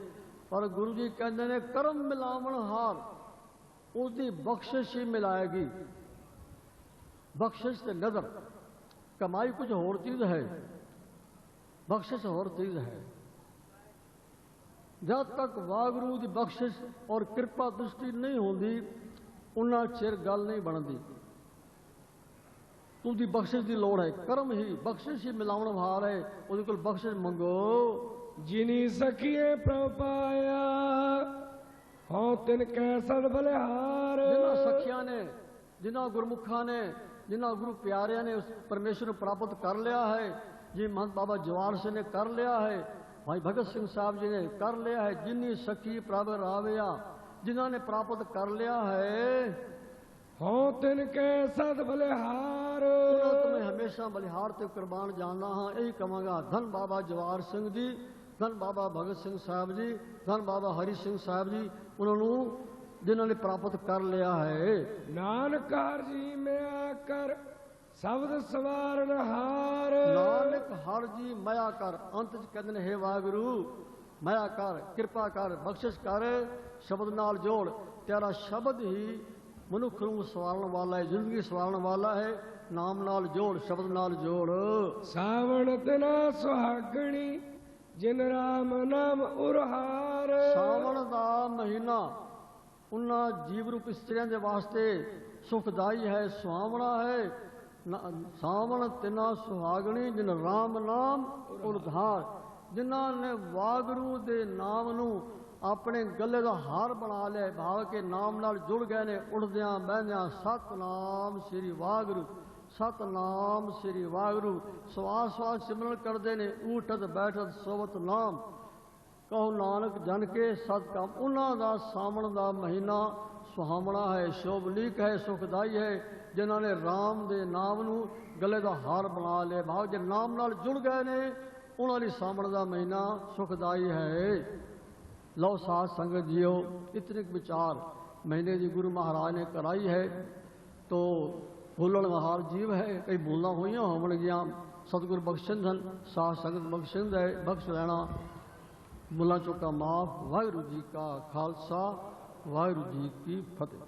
ਪਰ ਗੁਰੂ ਜੀ ਕਹਿੰਦੇ ਨੇ ਕਰਮ ਮਿਲਾਵਣ ਹਾਰ, उसकी बख्शिश ही मिलाएगी। बख्शिश से नजर, कमाई कुछ और चीज है, बख्शिश और चीज है। जब तक वाहगुरू की बख्शिश और कृपा दृष्टि नहीं होती उन्ना चिर गल नहीं बनती। उसकी बख्शिश की लोड़ है, कर्म ही बख्शिश ही मिलावन हार है, उसके कोल बख्शिश मंगो। जिनी सखिए प्रभु पाया हो तिन कै सद बलिहार। जिन्हों सखिया ने, जिन्हों गुरमुखा ने, जिन्हों गुरु प्यारिया ने उस परमेश्वर प्राप्त कर लिया है, जी महंत बाबा जवाहर सिंह ने कर लिया है, भाई भगत सिंह साहब जी ने कर लिया है, जिन्नी सखी प्रभ रावया, जिन्हों ने प्राप्त कर लिया है, हो तिन कै सद बलिहार। तुम्हें हमेशा बलिहार ते कुर्बान जानना हाँ। यही कहांगा, धन बाबा जवाहर सिंह जी, धन बाबा भगत सिंह साहब जी, धन बाबा हरि सिंह साहब जी, उन्होंने जिन्होंने प्राप्त कर लिया है। नानक हर जी में आकर शब्द सवारन हार। नानक हर जी मया कर, अंत च कहते हैं हे वाहगुरू मया कर, कृपा कर, बख्शिश कर, शब्द नाल जोड़। तेरा शब्द ही मनुख नूं सवारन वाला है, जिंदगी सवारन वाला है। नाम नाल जोड़, शब्द नाल जोड़। सावण तना सुहागणी जिन राम नाम उरहार। सावण दा महीना उन्ना जीव रूप स्त्रियों के वास्ते सुखदाई है, सुहावना है। सावण तिना सुहागणी जिन राम नाम उधार, जिन्होंने वाहगुरू दे नाम नू अपने गले का हार बना लिया, भाव के नाम नाल जुड़ गए ने। उठद्या बहद्या सतनाम श्री वाहगुरू, सतनाम श्री वाहगुरू, सवास सवास सिमरन करते ने। उठत बैठत सोवत नाम, कहो नानक जन के सत काम। उन्हों का सावण का महीना सुहावना है, शोभलीक है, सुखदाई है, जिन्होंने राम दे नाम नू गले का हार बना लिया, भाव जे नाम नाल जुड़ गए ने, उन्होंने सावण का महीना सुखदाई है। लो साध संगत जियो, इतने विचार महीने की गुरु महाराज ने कराई है। तो भूलन हार जीव है, कई भूलना हुई होवणगियां, सतगुर बख्शन सन, साध संगत बख्शन है, बख्श लेना। भूलां चूकां माफ। वाहिगुरू जी का खालसा, वाहिगुरू जी की फतेह।